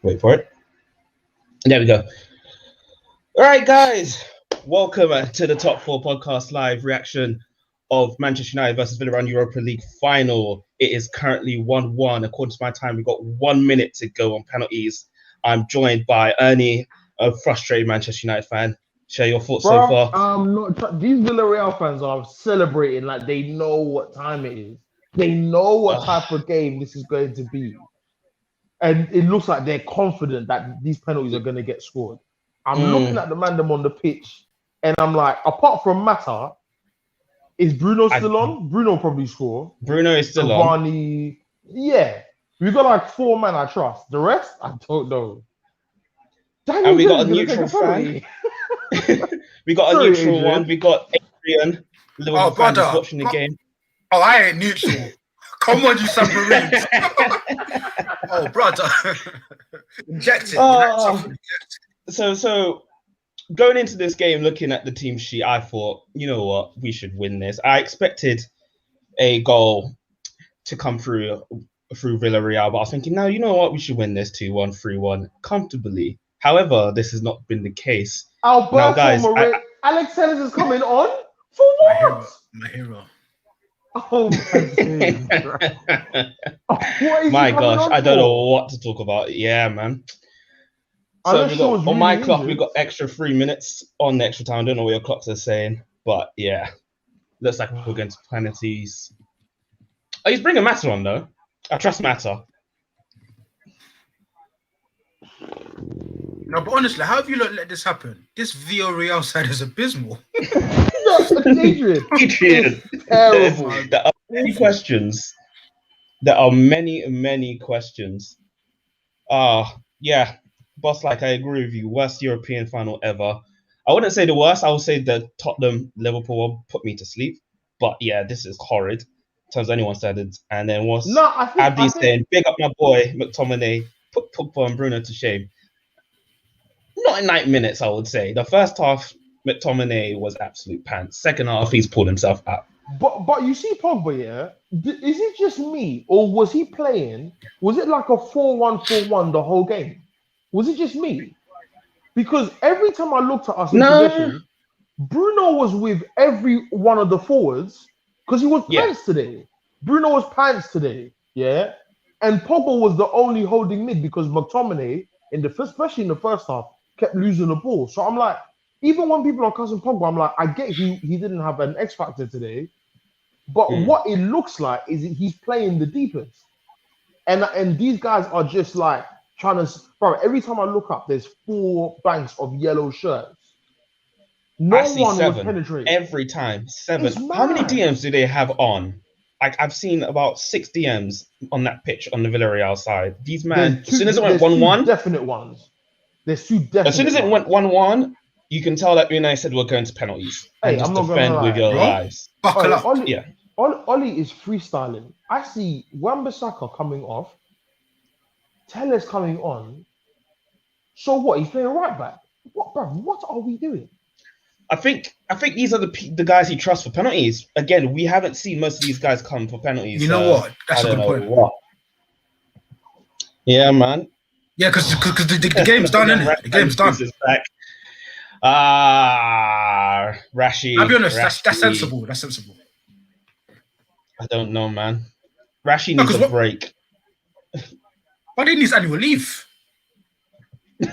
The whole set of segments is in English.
Wait for it. There we go. All right, guys. Welcome to the Top 4 Podcast live reaction of Manchester United versus Villareal Europa League final. It is currently 1-1. According to my time, we've got 1 minute to go on penalties. I'm joined by Ernie, a frustrated Manchester United fan. Share your thoughts so far. These Villareal fans are celebrating like they know what time it is. They know what type of game this is going to be. And it looks like they're confident that these penalties are going to get scored. I'm looking at the man them on the pitch, and I'm like, apart from Mata, is Bruno still on? Bruno probably score. Bruno is still Cavani, yeah. We've got like 4 men I trust. The rest, I don't know. And we got a neutral fan. We got a neutral Adrian. One. We got Adrian. Oh, brother. Watching the game. Oh, I ain't neutral. Come on, you submarines. Oh, brother. Inject it. So going into this game, looking at the team sheet, I thought, you know what, we should win this. I expected a goal to come through Villareal, but I was thinking, no, you know what, we should win this 2-1, 3-1 comfortably. However, this has not been the case. Alberto now, guys, Alex Telles is coming on? For what? My hero. Oh my gosh, I don't know what to talk about. Yeah, man. So we got, on my clock, we got extra 3 minutes on the extra time. I don't know what your clocks are saying, but yeah, looks like we're going to penalties. Oh, he's bringing Mata on though. I trust Mata. No, but honestly, how have you let this happen? This Villareal side is abysmal. Adrian. Terrible. There are many questions. There are many questions. Yeah, boss, like I agree with you. Worst European final ever. I wouldn't say the worst. I would say the Tottenham Liverpool one put me to sleep. But yeah, this is horrid in terms of anyone's standards. And then what's Abdi saying, big up my boy McTominay, put Pogba and Bruno to shame. Not in 90 minutes, I would say. The first half, McTominay was absolute pants. Second half, he's pulled himself out. But you see Pogba, yeah? Is it just me, or was he playing? Was it like a 4-1-4-1 the whole game? Was it just me? Because every time I looked at us in position, Bruno was with every one of the forwards because he was pants today. Bruno was pants today, yeah? And Pogba was the only holding mid because McTominay, especially in the first half, kept losing the ball. So I'm like, even when people are cussing Pogba, I'm like, I get he didn't have an X factor today, but what it looks like is he's playing the deepest, and these guys are just like trying to. Bro, every time I look up, there's 4 banks of yellow shirts. No one was penetrating every time. 7. How many DMs do they have on? Like I've seen about 6 DMs on that pitch on the Villarreal side. These men, as soon as it went 1-1, definite ones. There's 2 definite. As soon as it went 1-1. You can tell that United said we're going to penalties and just defend with your lives. Buckle up. Oli is freestyling. I see Wan-Bissaka coming off, Telles coming on. So what? He's playing right back. What, bro? What are we doing? I think these are the guys he trusts for penalties. Again, we haven't seen most of these guys come for penalties. You know what? That's a good point. What. Yeah, man. Yeah, because the game's done, isn't it? The game's done. Rashi. I'll be honest, that's sensible. That's sensible. I don't know, man. Rashi needs a break. But he needs annual leave.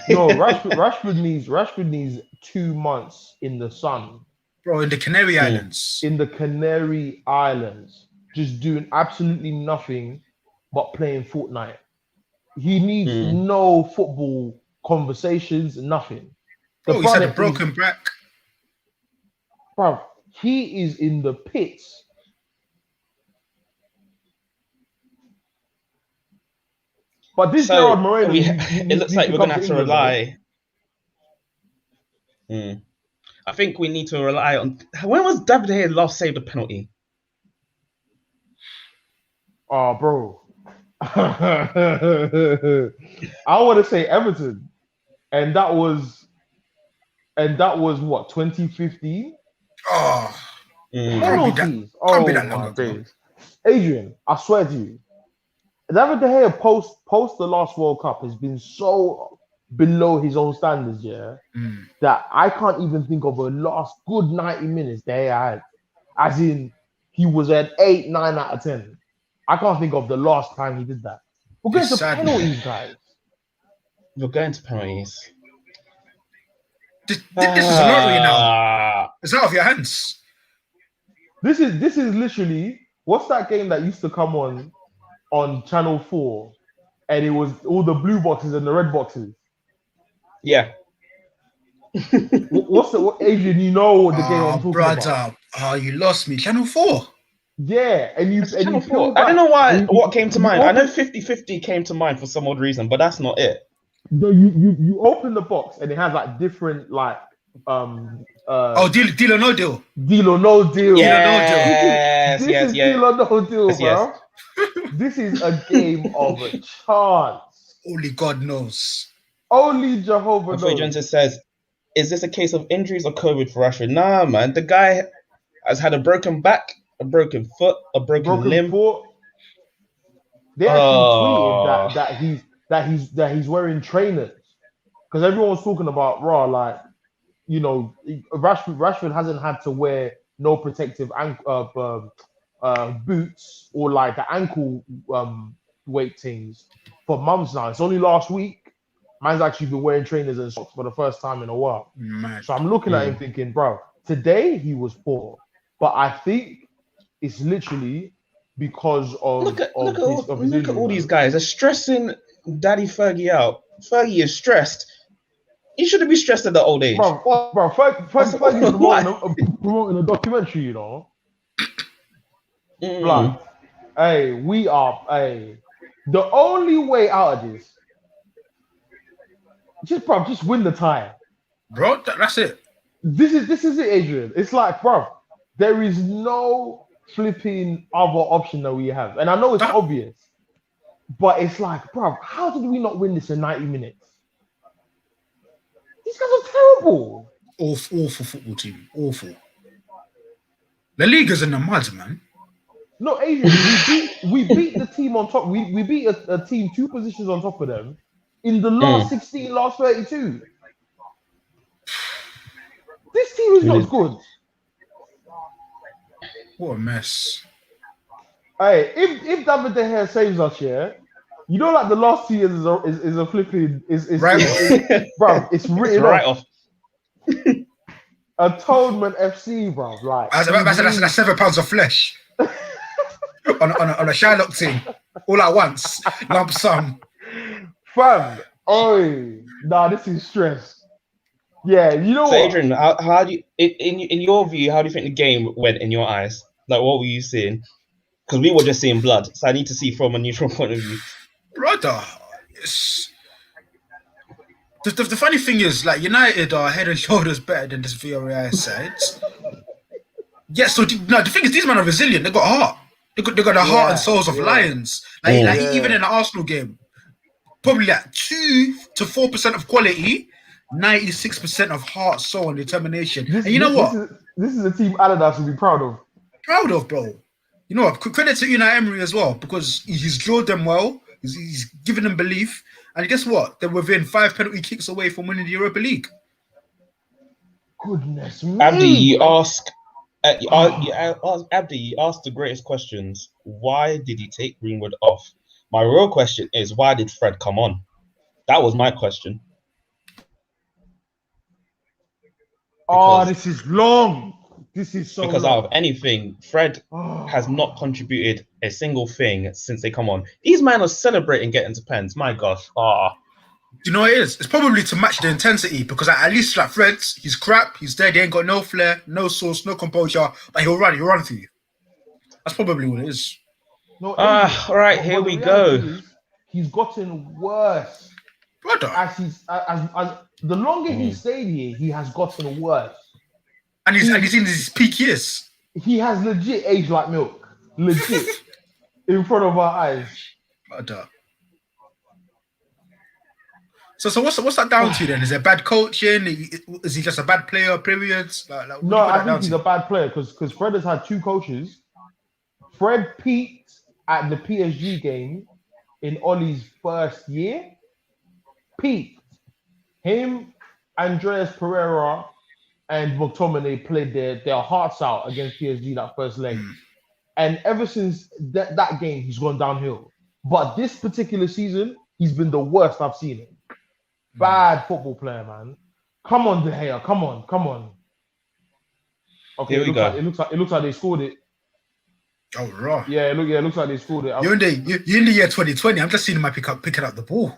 No, Rashford needs 2 months in the sun. Bro, in the Canary Islands. In the Canary Islands. Just doing absolutely nothing but playing Fortnite. He needs no football conversations, nothing. Bro, he's had a broken back. Bro, he is in the pits. But this Gerard Moreno, it looks like we're going to have to rely. I think we need to rely on. When was David Gea last saved a penalty? Oh, bro. I want to say Everton, and that was what, 2015? Oh, penalties. can't be that long ago. Adrian, I swear to you, David De Gea post the last World Cup has been so below his own standards, that I can't even think of a last good 90 minutes De Gea had. As in, he was at 8, 9 out of 10. I can't think of the last time he did that. We're going to penalties, guys. We're going to penalties. This is a lottery now. It's out of your hands. This is literally, what's that game that used to come on Channel 4, and it was all the blue boxes and the red boxes? Yeah. Adrian, you know what the game I'm talking about. Oh, you lost me. Channel 4. Yeah, and you Channel 4. I don't know what came to mind. I know 50-50 came to mind for some odd reason, but that's not it. You open the box and it has like different deal or no deal. Deal or no deal. Yes, this is deal or no deal, bro. Yes. This is a game of a chance. Only God knows. Only Jehovah knows. Johnson says, is this a case of injuries or COVID for Rashford? Nah, man. The guy has had a broken back, a broken foot, a broken limb. Foot. They actually tweeted that he's wearing trainers, because everyone's talking about Rashford hasn't had to wear no protective boots or like the ankle weight things for months now. It's only last week man's actually been wearing trainers and socks for the first time in a while. Man. So I'm looking at him thinking, bro, today he was poor, but I think it's literally because of look at all these guys. They're stressing Daddy Fergie out. Fergie is stressed. He shouldn't be stressed at the old age. Bro, Fergie's promoting a documentary, you know. Like, the only way out of this, just win the tie. Bro, that's it. This is it, Adrian. It's like, bro, there is no flipping other option that we have. And I know it's obvious, but it's like, bro, how did we not win this in 90 minutes? These guys are terrible. Awful football team. Awful. The league is in the mud, man. No, Adrian, we beat the team on top. We beat a team 2 positions on top of them in the last 16, last 32. This team is not good. What a mess. Hey, if David De Gea saves us, you know, like the last 2 years is a flipping right bro. It's written right off. Atonement FC, bro. Like that's 7 pounds of flesh on a Shylock thing, all at once, lump sum. Fam, this is stress. Yeah, you know what? Adrian, how do you, in your view, how do you think the game went in your eyes? Like, what were you seeing? Because we were just seeing blood, so I need to see from a neutral point of view. Brother, the funny thing is, like, United are head and shoulders better than this Villareal side. Yeah, so the thing is, these men are resilient. They got heart. They got the heart and souls of lions. Even in the Arsenal game, probably like 2 to 4% of quality, 96% of heart, soul, and determination. And you know what? This is a team Adidas would be proud of. Proud of, bro. You know what? Credit to Unai Emery as well, because he's drilled them well. He's given them belief. And guess what? They're within 5 penalty kicks away from winning the Europa League. Goodness me. Abdi, you asked the greatest questions. Why did he take Greenwood off? My real question is, why did Fred come on? That was my question. This is long. This is so because long. out of anything, Fred has not contributed a single thing since they come on. These men are celebrating getting to pens. My gosh. You know what it is? It's probably to match the intensity, because at least like Fred, he's crap, he's dead, he ain't got no flair, no sauce, no composure, but he'll run for you. That's probably what it is. No, all right, here we go. He's gotten worse. Brother. As the longer he stayed here, he has gotten worse. And he's in his peak years. He has legit aged like milk. Legit. In front of our eyes. Brother. So what's that down to then? Is it bad coaching? Is he just a bad player, period? No, I think he's a bad player because Fred has had 2 coaches. Fred peaked at the PSG game in Ollie's first year, peaked. Him, Andreas Pereira, and McTominay played their hearts out against PSG that first leg. And ever since that game, he's gone downhill. But this particular season, he's been the worst I've seen him. Bad football player, man. Come on, De Gea. Come on. Okay, Here we go. it looks like they scored it. Oh, right. Yeah, it looks like they scored it. You're in the year 2020. I'm just seeing him picking up the ball.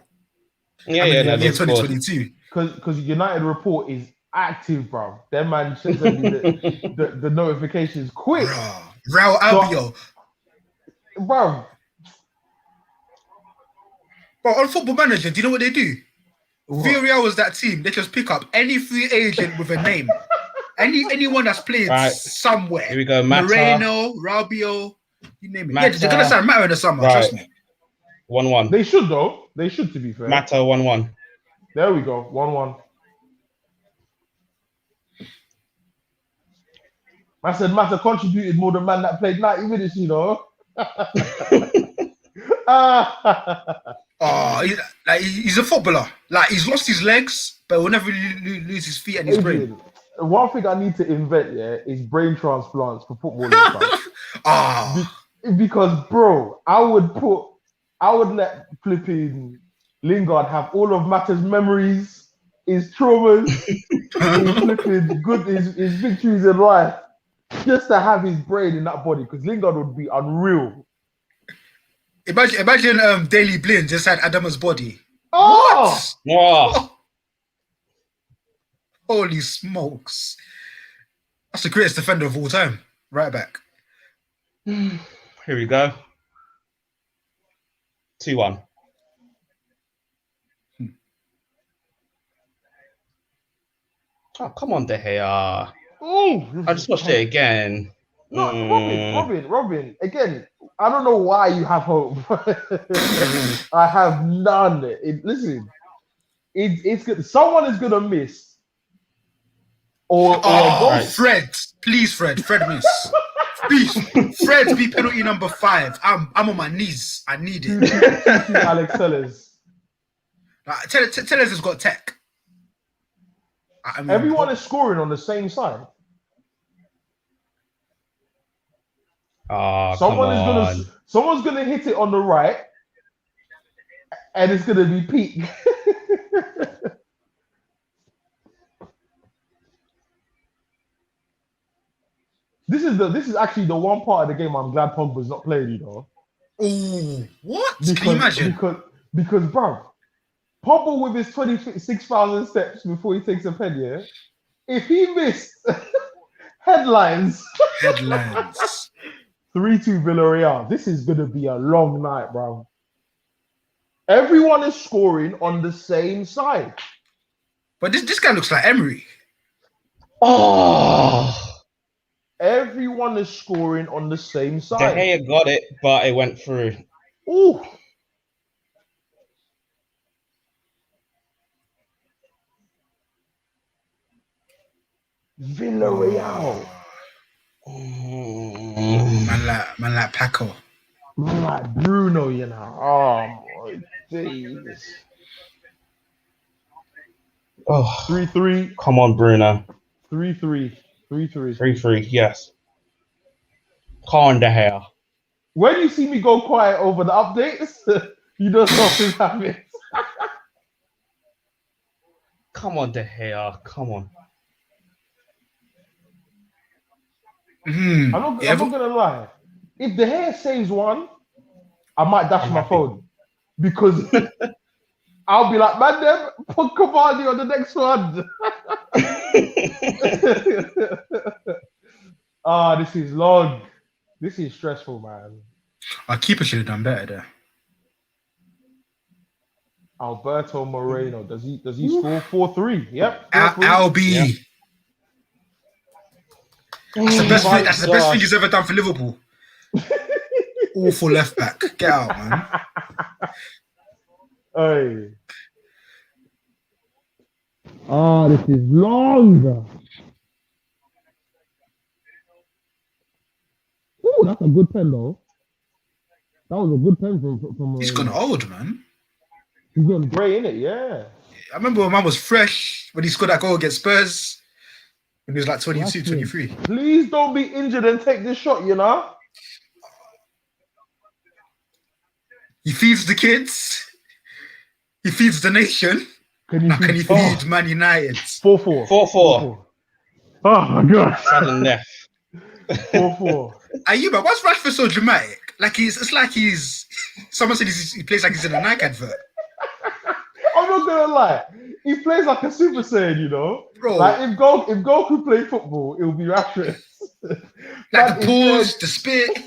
Yeah, I'm in no, the year 2022. Because United report is active, bro. That man sends me the notifications quick. Raul Albiol. Bro, on Football Manager, do you know what they do? What? Villareal was that team. They just pick up any free agent with a name. Anyone that's played somewhere. Here we go. Mata. Moreno, Rabiot, you name it. Mata. Yeah, they're going to sign Mata in the summer, trust me. 1-1. They should, though. They should, to be fair. Mata 1-1. There we go. 1-1. I said Mata contributed more than man that played 90 minutes, you know. He's a footballer. Like, he's lost his legs, but will never lose his feet and his brain. One thing I need to invent, is brain transplants for footballers. Because, bro, I would let flipping Lingard have all of Mata's memories, his traumas, his victories in life, just to have his brain in that body. Because Lingard would be unreal. Imagine Daily Blind just had Adama's body. Oh! What? Holy smokes. That's the greatest defender of all time. Right back. Here we go. 2-1. Oh, come on, De Gea. I just watched it again. No, Robin. Again, I don't know why you have hope. I have none. Listen, it's good. Someone is gonna miss. Fred, please, Fred miss. Please, Fred be penalty number 5. I'm on my knees. I need it. Alex Telles. Telles has got tech. Everyone is scoring on the same side. Someone's gonna hit it on the right, and it's gonna be Pete. This is actually the one part of the game I'm glad Pogba's not playing, you know. Oh, what? Can you imagine? Because bro, Pogba with his 26,000 steps before he takes a pen, yeah. If he missed headlines. 3-2 Villareal. This is gonna be a long night, bro. Everyone is scoring on the same side. But this guy looks like Emery. Oh. Everyone is scoring on the same side. De Gea got it, but it went through. Ooh. Villareal. Man like Paco. Man like Bruno, you know. Oh my days. Oh, 3-3. Come on, Bruno. 3-3. 3-3, yes. Come on, De Gea. When you see me go quiet over the updates, you know something's happening. Come on, De Gea. Come on. I'm not gonna lie. If De Gea saves one, I might dash my phone because I'll be like, man, them put Cavani on the next one. This is long. This is stressful, man. Our keeper should have done better there. Alberto Moreno. Does he score 4-3? Yep. Albi. Yep. That's the best thing he's ever done for Liverpool. Awful left back. Get out, man. Hey. This is long. Oh, that's a good pen though. That was a good pen from He's gone old, man. He's gone Great, innit? Yeah. I remember when man was fresh when he scored that goal against Spurs when he was like 22, 23. Please don't be injured and take this shot, you know? He feeds the kids. He feeds the nation. Can he feed Man United? 4-4. 4-4. Oh my god. Sudden death. 4-4. Ayuba, what's Rashford so dramatic? Like it's like he's someone said he plays like he's in a Nike advert. I'm not gonna lie. He plays like a Super Saiyan, you know? Bro. Like if Goku played football, it would be Rashford. Like the pause, the spit.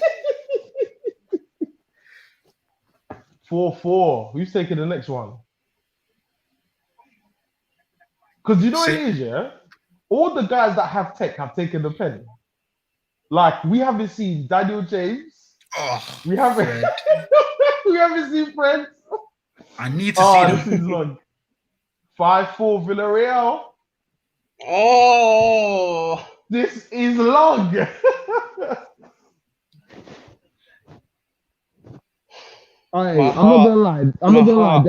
4-4. Who's taking the next one? Because you know what it is, yeah? All the guys that have tech have taken the pen. Like, we haven't seen Daniel James. Oh, we haven't we haven't seen Fred. I need to see them. This is long. 5-4 Villareal. Oh, this is long. I'm not gonna lie. I'm not gonna lie.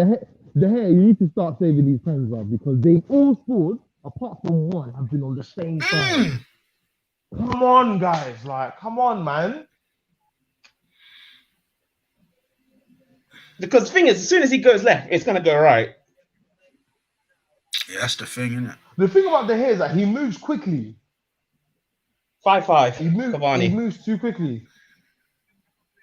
The hair, you need to start saving these pens, bro, because they all scored, apart from one, have been on the same side. Come on, guys. Like, come on, man. because the thing is, as soon as he goes left, it's gonna go right. Yeah, that's the thing, isn't it? The thing about the hair is that he moves quickly. 5-5. He Cavani. moves too quickly.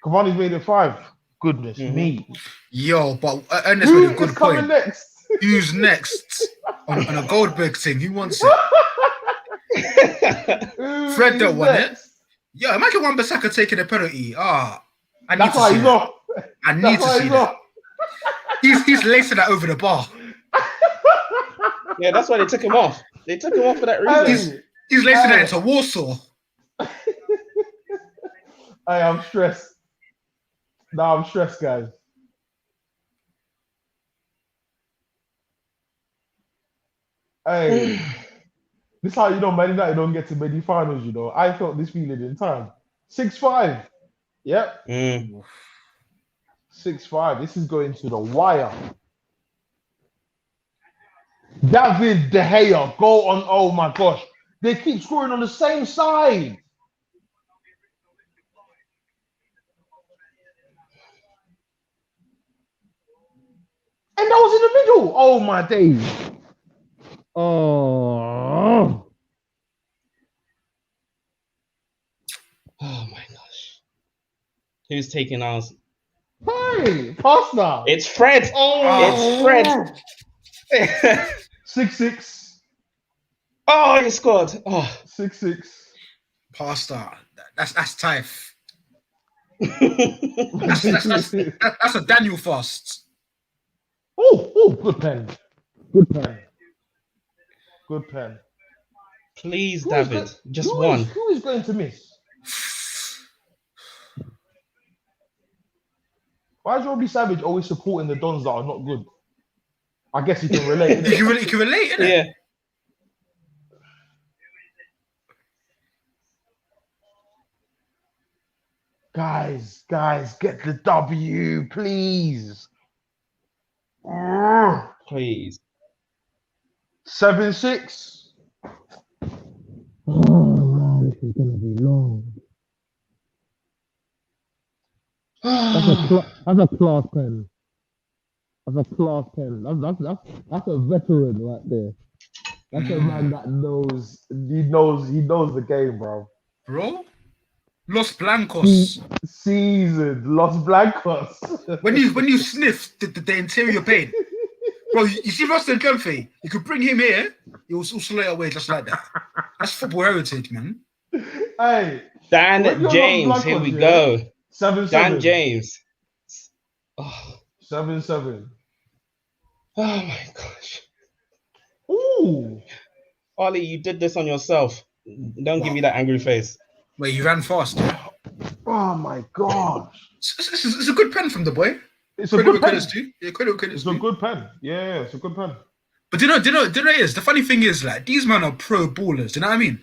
Cavani's made it 5. Goodness me. Yo, but Ernest made a good point. Next? Who's next on a Goldberg thing? Who wants it? Fred don't want it. Yo, imagine Wan-Bissaka taking a penalty. I need to see that. I need to see that. He's lacing that over the bar. Yeah, that's why they took him off. They took him off for that reason. He's lacing that into Warsaw. I am stressed. Now I'm stressed, guys. Hey, this is how you know Man United don't get to many finals, you know. I felt this feeling in time. 6-5. Yep. 6-5. This is going to the wire. David De Gea, go on. Oh my gosh. They keep scoring on the same side. And that was in the middle. Oh my days. Oh. Oh my gosh. Who's taking ours? Hey, pasta. It's Fred. Oh. It's Fred. 6-6. Oh, he scored. Oh. 6-6. Pasta. That's Taif. That's a Daniel fast. Oh, good pen. Good pen. Good pen. Please, David. Just one. Who is going to miss? Why is Robbie Savage always supporting the Dons that are not good? I guess he can relate. You can relate, innit? Yeah. Guys, get the W, please. Please. 7-6. Oh man, this is gonna be long. That's a class pen. That's a class pen. That's a veteran right there. That's a man that knows. He knows the game, bro. Bro, Los Blancos. Seasoned Los Blancos. when you sniff the interior paint, bro, you see Rustin Kelfe, you could bring him here, he'll slay away just like that. That's football heritage, man. Hey, Dan James, here we go. 7-7. Dan James. Oh. 7-7. Oh my gosh. Ooh. Ollie, you did this on yourself. Don't give me that angry face. Wait, you ran fast. Oh my gosh. It's a good pen from the boy. It's a good pen. Yeah, credit. It's a good pen. Yeah, it's a good pen. But do you know what it is? The funny thing is, like, these men are pro ballers. Do you know what I mean?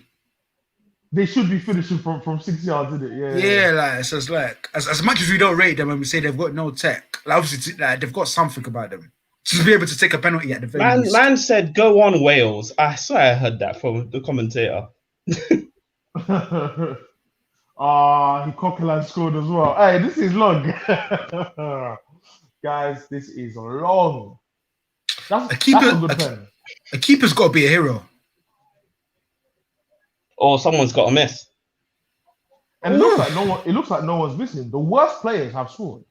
They should be finishing from 6 yards, isn't it? Yeah, like so it's like as much as we don't rate them and we say they've got no tech, like obviously like, they've got something about them. To be able to take a penalty at the very least. Man said, "Go on, Wales." I swear I heard that from the commentator. He Coquelin scored as well. Hey, this is long. Guys, this is long. That's a good pen. A keeper's got to be a hero. Or someone's got a miss. And it looks like no one's missing. The worst players have scored.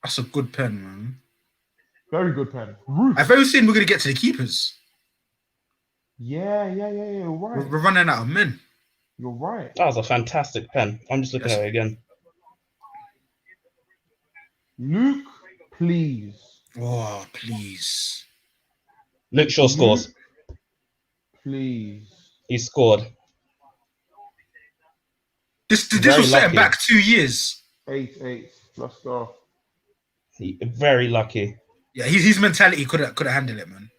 That's a good pen, man. Very good pen. I've ever seen we're going to get to the keepers. Yeah. You're right. We're running out of men. You're right. That was a fantastic pen. I'm just looking at it again. Luke, please. Oh, please. Luke Shaw scores. Please. He scored. This was set back 2 years. 8-8. Let's go. Very lucky. Yeah, his mentality could have handled it, man.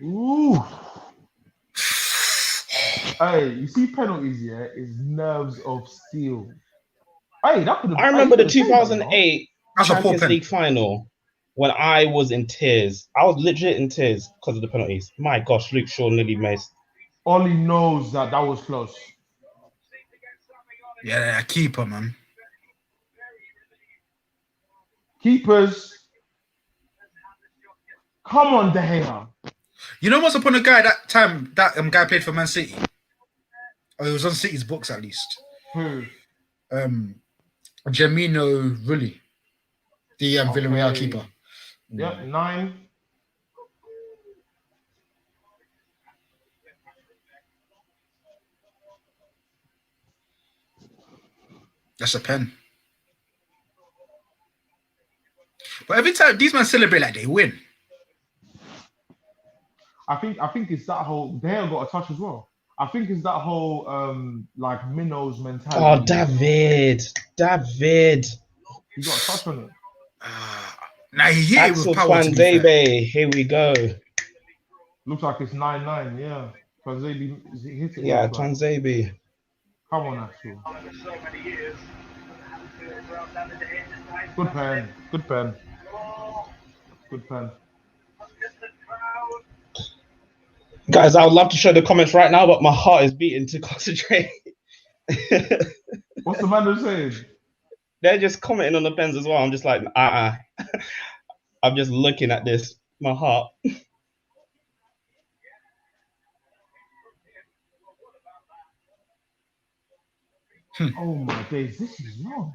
Ooh. Hey, you see penalties, yeah, is nerves of steel. Hey, that could have. I remember the 2008 Champions League final when I was in tears. I was legit in tears because of the penalties. My gosh, Luke Shaw nearly missed. Ollie knows that was close. Yeah, keeper, man. Keepers. Come on, De Gea. You know what's upon a guy that time that guy played for Man City? Or he was on City's books at least. Who? Gemino Rulli. The Villareal keeper. Yep, 9. That's a pen. But every time these men celebrate like they win. I think it's that whole. They have got a touch as well. I think it's that whole like Minnow's mentality. Oh, David. He got a touch on it. Now he hit it with power. Twanzebe, here we go. Looks like it's 9-9. Yeah, Twanzebe hit it. Yeah, Twanzebe. Come on, Axel. Good pen. Good pen. Good pen. Guys, I would love to show the comments right now, but my heart is beating to concentrate. What's the man saying? They're just commenting on the pens as well. I'm just like, I'm just looking at this. My heart. Oh my days, this is long.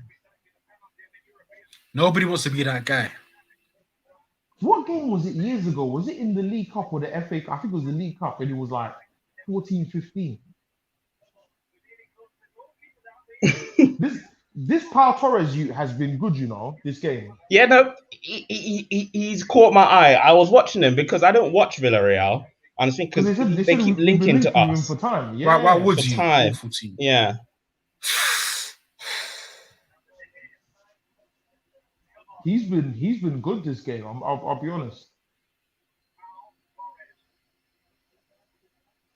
Nobody wants to be that guy. What game was it years ago? Was it in the League Cup or the FA Cup? I think it was the League Cup, and it was like 14-15. This Pau Torres has been good, you know, this game. Yeah, no, he's caught my eye. I was watching him because I don't watch Villareal. And I think because they keep linking to us. For time. Yeah, why would you? Time. Yeah. He's been good this game. I'll be honest.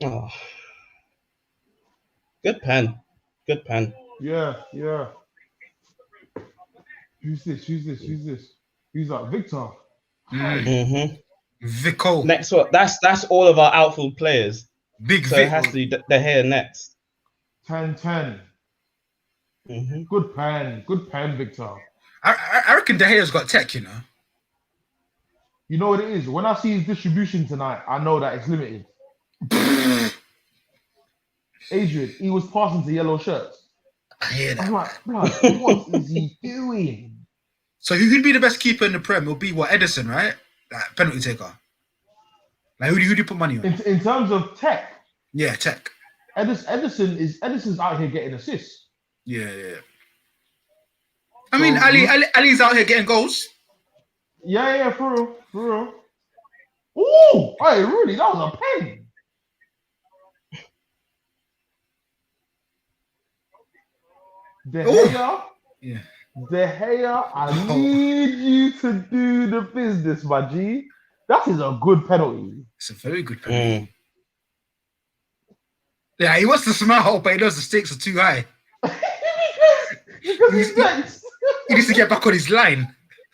Oh. Good pen. Yeah. Who's this? Who's that? Victor. Mm-hmm. Vico. Next one. That's all of our outfield players. Big so Vic. It has to be De Gea next. 10-10. Mm-hmm. Good pen, Victor. I reckon De Gea's got tech, you know. You know what it is? When I see his distribution tonight, I know that it's limited. Adrian, he was passing to yellow shirts. I hear that. I'm like, bro, what is he doing? So who'd be the best keeper in the Prem? It'll be what, Edison, right? Like penalty taker. Like who do you put money on? In terms of tech. Yeah, tech. Edison's out here getting assists. Yeah. I mean, Ali's out here getting goals. Yeah, for real. Ooh, hey, really, that was a pen. De Gea, yeah. De Gea, I need you to do the business, my G. That is a good penalty. It's a very good penalty. Yeah, he wants to smile, but he knows the stakes are too high. because he's next. He needs to get back on his line.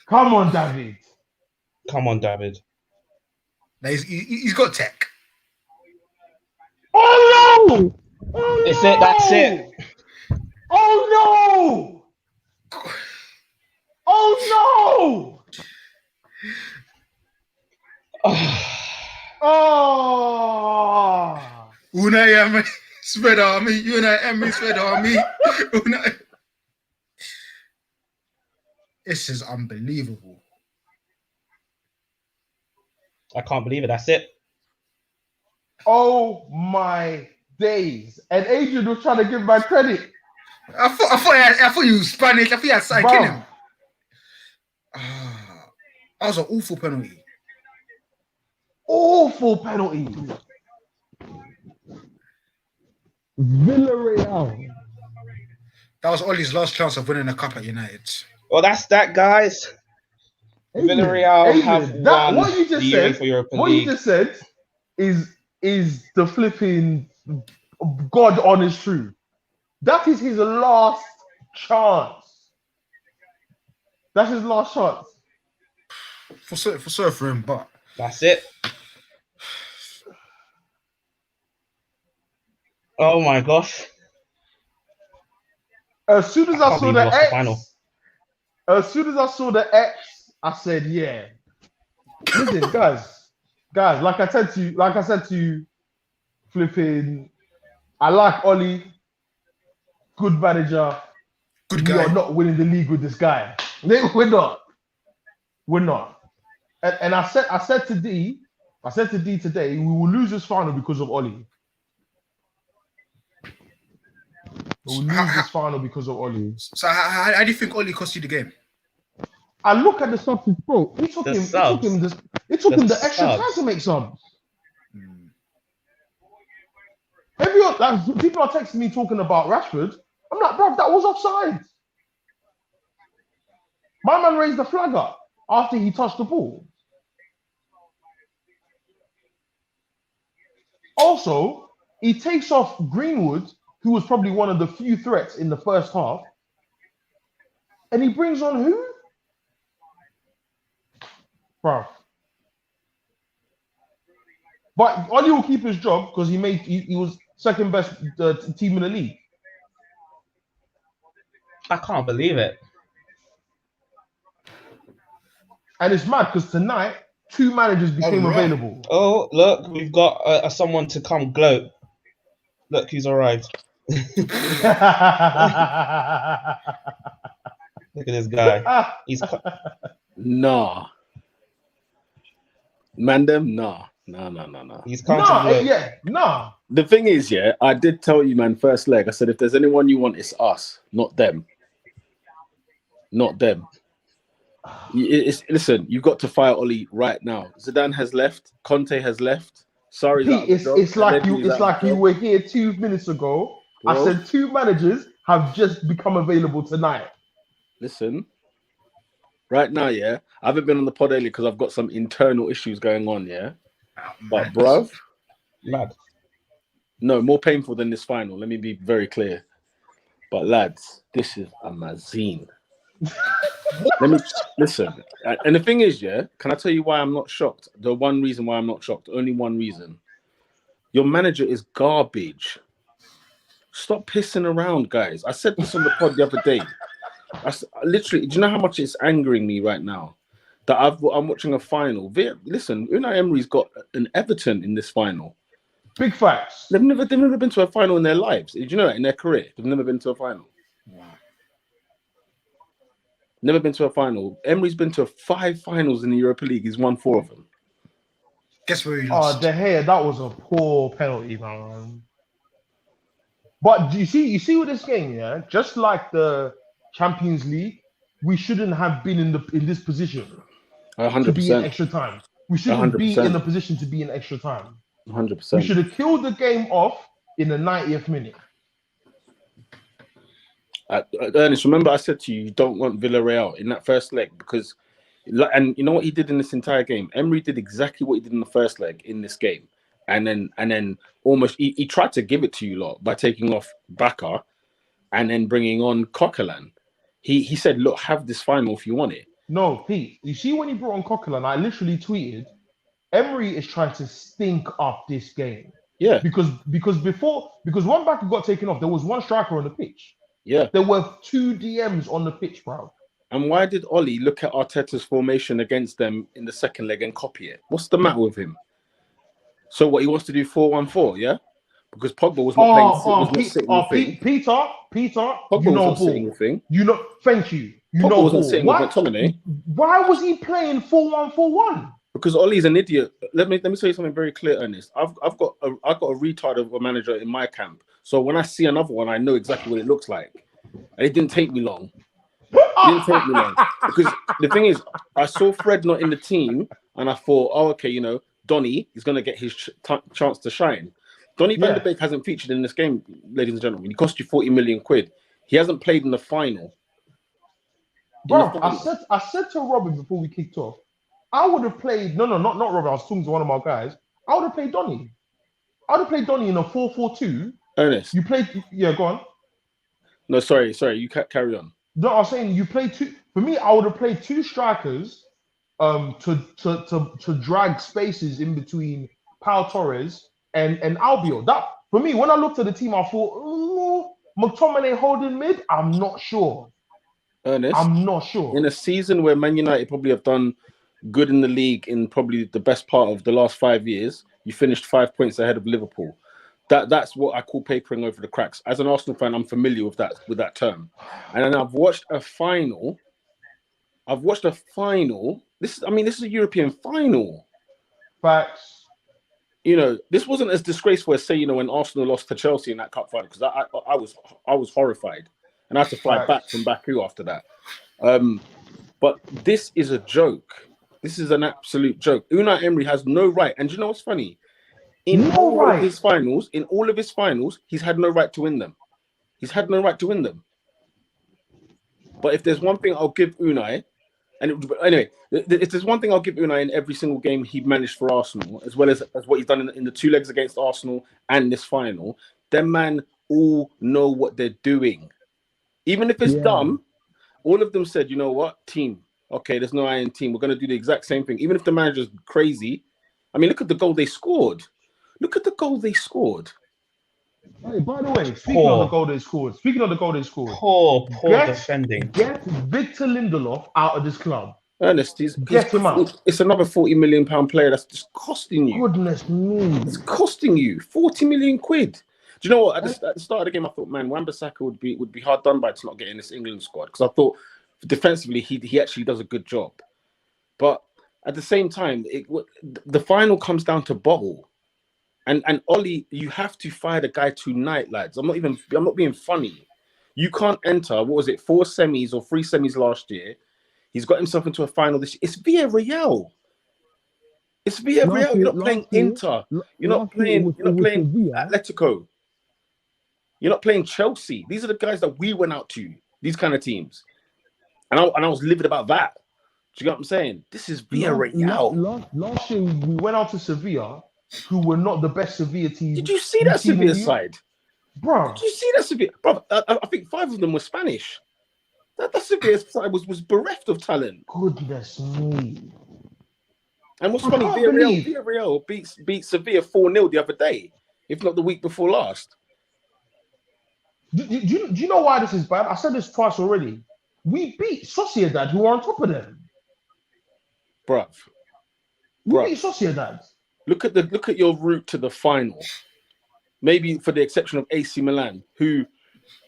Come on, David. Come on, David. Now he's got tech. Oh no! Oh, It's no! it. That's it. Oh no! Oh no! Oh! Unai Emery spread army. Unai Emery spread army. Unai. This is unbelievable. I can't believe it. That's it. Oh my days! And Adrian was trying to give my credit. I thought you was Spanish. I thought you had signed him. That was an awful penalty. Awful penalty. Villareal. That was Ollie's last chance of winning a cup at United. Well, that's that, guys. Villareal have won what you just the said, UEFA Europa what League. you just said is the flipping God honest truth. That is his last chance. That's his last chance. For him, but That's it. Oh my gosh. As soon as I can't saw believe the we lost the final. X, as soon as I saw the X, I said, yeah. Listen, guys, like I said to you, flipping, I like Ollie, good manager. good We guy. are not winning the league with this guy. We're not. And I said to D today, we will lose this final because of Ollie. We will lose this final because of Ollie. So how do you think Ollie cost you the game? I look at the substance, bro. It took The him subs. the extra subs. time to make subs. Everyone, like, people are texting me talking about Rashford. I'm like, bro, that was offside. My man raised the flag up after he touched the ball. Also, he takes off Greenwood, who was probably one of the few threats in the first half, and he brings on who? Bro. But Ollie will keep his job because he was second best team in the league. I can't believe it. And it's mad because tonight, 2 managers became available. Oh, look, we've got someone to come gloat. Look, he's arrived. Look at this guy. He's Nah. Mandem, nah. He's come to gloat. Nah. The thing is, yeah, I did tell you, man, first leg, I said, if there's anyone you want, it's us, not them. Not them. Listen, you've got to fire Ollie right now. Zidane has left. Conte has left. Sorry, it's like you were here 2 minutes ago. Bro. I said 2 managers have just become available tonight. Listen, right now, yeah, I haven't been on the pod early because I've got some internal issues going on, yeah. But bruv, mad. No, more painful than this final. Let me be very clear. But lads, this is a mazine. Let me listen. And the thing is, yeah, can I tell you why I'm not shocked? The one reason why I'm not shocked, only one reason. Your manager is garbage. Stop pissing around, guys. I said this on the pod the other day. Literally, do you know how much it's angering me right now that I'm watching a final? Listen, Unai Emery's got an Everton in this final. Big facts. They've never been to a final in their lives. Did you know that in their career? They've never been to a final. Wow. Never been to a final. Emery's been to 5 finals in the Europa League. He's won 4 of them. Guess where he lost? Oh, De Gea, that was a poor penalty, man. But you see with this game, yeah, just like the Champions League, we shouldn't have been in this position 100%. to be in extra time. We shouldn't 100%. be in a position to be in extra time. 100%. We should have killed the game off in the 90th minute. Ernest, remember I said to you, you don't want Villareal in that first leg because, and you know what he did in this entire game? Emery did exactly what he did in the first leg in this game. and then almost he tried to give it to you lot by taking off Baka and then bringing on Coquelin. He said, look, have this final if you want it. No, Pete. You see when he brought on Coquelin, I literally tweeted, Emery is trying to stink up this game. Yeah. Because one backer got taken off, there was one striker on the pitch. Yeah. There were 2 DMs on the pitch, bro. And why did Ollie look at Arteta's formation against them in the second leg and copy it? What's the matter with him? So what, he wants to do 4-1-4, yeah? Because Pogba was not playing. Peter, Pogba you know was not sitting the thing. You know, thank you. You Pogba know wasn't sitting with McTominay. Why was he playing 4-1-4-1? Because Ollie's an idiot. Let me tell you something very clear, Ernest. I've got a retard of a manager in my camp. So when I see another one, I know exactly what it looks like. And it didn't take me long. Because the thing is, I saw Fred not in the team, and I thought, oh, okay, you know, Donny is going to get his chance to shine. Donny van de Beek hasn't featured in this game, ladies and gentlemen. He cost you 40 million quid. He hasn't played in the final. Bro, I said to Robin before we kicked off, I would have played, not Robin, I was talking to one of my guys. I would have played Donny. I would have played Donny in a 4-4-2. Ernest. You played, go on. No, sorry, you can't carry on. No, I was saying you played 2. For me, I would have played 2 strikers to drag spaces in between Pau Torres and Albiol. That, for me, when I looked at the team, I thought, McTominay holding mid, I'm not sure. Ernest, I'm not sure. In a season where Man United probably have done good in the league in probably the best part of the last 5 years, you finished 5 points ahead of Liverpool. That's what I call papering over the cracks. As an Arsenal fan, I'm familiar with that term. And then I've watched a final. This is a European final. Facts. You know, this wasn't as disgraceful as, say, you know, when Arsenal lost to Chelsea in that cup final, because I was horrified. And I had to fly back from Baku after that. But this is a joke. This is an absolute joke. Unai Emery has no right. And do you know what's funny? In all of his finals, he's had no right to win them. He's had no right to win them. But if there's one thing I'll give Unai, if there's one thing I'll give Unai in every single game he managed for Arsenal, as well as what he's done in the 2 legs against Arsenal and this final, them man all know what they're doing. Even if it's dumb, all of them said, you know what, team, okay, there's no I in team. We're going to do the exact same thing. Even if the manager's crazy. I mean, look at the goal they scored. Hey, by the way, speaking of the goal they scored. Poor defending. Get Victor Lindelof out of this club. Ernest, get him out. It's another £40 million player that's just costing you. Goodness me. It's costing you 40 million quid. Do you know what? At the start of the game, I thought, man, Wan-Bissaka would be hard done by to not get in this England squad, because I thought defensively he actually does a good job. But at the same time, the final comes down to bottle. And Ollie, you have to fire the guy tonight, lads. I'm not being funny. You can't enter, 4 semis or 3 semis last year. He's got himself into a final this year. It's Villareal. You're not playing Inter. You're not playing Atletico. You're not playing Chelsea. These are the guys that we went out to, these kind of teams. And I was livid about that. Do you get what I'm saying? This is Villareal. Last year, we went out to Sevilla, who were not the best Sevilla team. Did you see that Sevilla side? Bro. Did you see that Sevilla? Bro, I think 5 of them were Spanish. That Sevilla side was bereft of talent. Goodness me. And what's funny, Villareal beat Sevilla 4-0 the other day, if not the week before last. Do you know why this is bad? I said this twice already. We beat Sociedad, who are on top of them. Bruv. We beat Sociedad. Look at your route to the final. Maybe for the exception of AC Milan, who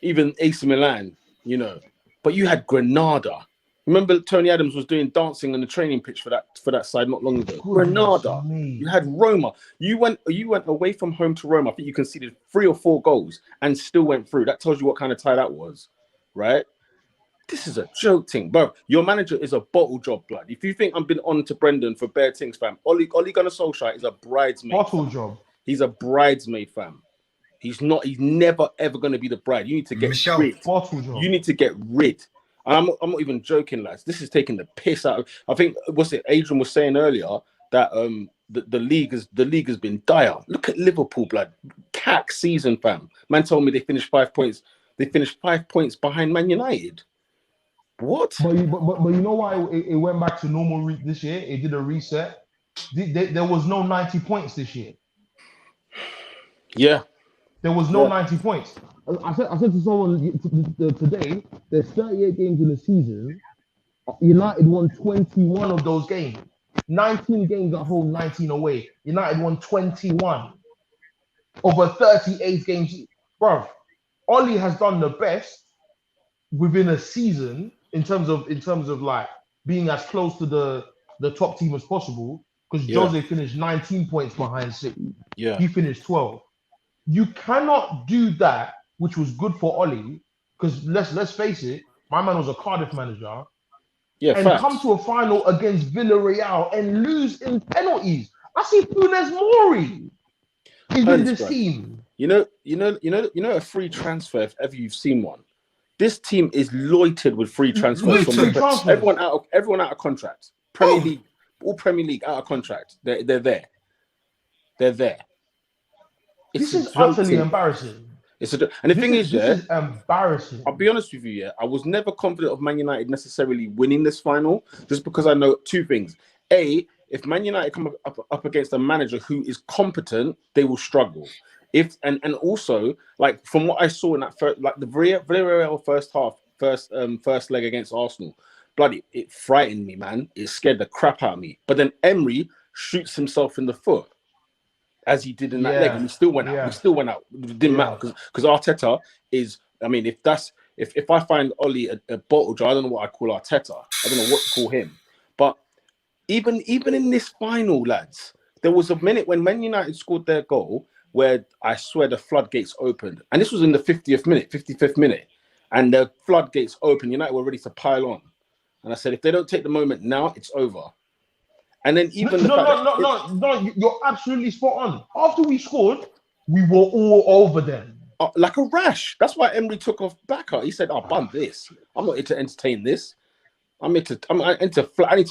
even AC Milan, you know. But you had Granada. Remember Tony Adams was doing dancing on the training pitch for that side not long ago. Granada. You had Roma. You went away from home to Roma. I think you conceded 3 or 4 goals and still went through. That tells you what kind of tie that was, right? This is a joke thing, bro. Your manager is a bottle job, blood. If you think I'm been on to Brendan for bare things, fam, Ole Gunnar Solskjaer is a bridesmaid. Bottle job. He's a bridesmaid, fam. He's never ever going to be the bride. You need to get rid. Bottle job. You need to get rid. I'm not even joking, lads. This is taking the piss out of. I think Adrian was saying earlier that the league has been dire. Look at Liverpool, blood. Cack season, fam. Man told me they finished 5 points. They finished 5 points behind Man United. What? But you know why it went back to normal this year? It did a reset. There was no 90 points this year. Yeah. There was no 90 points. I said to someone today, there's 38 games in the season. United won 21 of those games. 19 games at home, 19 away. United won 21 over 38 games. Bro, Oli has done the best within a season in terms of like being as close to the top team as possible. Because Jose finished 19 points behind City. Yeah. He finished 12. You cannot do that, which was good for Oli, because let's face it, my man was a Cardiff manager. Yeah, and facts. come to a final against Villareal and lose in penalties. I see Funes Mori is in this team. You know a free transfer if ever you've seen one. This team is loitered with free transfers. Everyone out of contract. Premier League, all Premier League out of contract. They're there. They're there. This is utterly embarrassing. And the thing is, this is embarrassing. I'll be honest with you, I was never confident of Man United necessarily winning this final, just because I know two things. A, if Man United come up against a manager who is competent, they will struggle. And also, like from what I saw in that first, like the Villareal first leg against Arsenal, bloody, it frightened me, man. It scared the crap out of me. But then Emery shoots himself in the foot, as he did in that leg, and he still went out. He still went out. It didn't matter because Arteta is. I mean, if I find Oli a bottle jar, I don't know what I call Arteta. I don't know what to call him. But even in this final, lads, there was a minute when Man United scored their goal where I swear the floodgates opened, and this was in the 55th minute, and the floodgates opened. United were ready to pile on, and I said, if they don't take the moment now, it's over. And then even no, you're absolutely spot on. After we scored, we were all over them. Like a rash. That's why Emery took off Bakker. He said, bun this. I'm not here to entertain this. I need to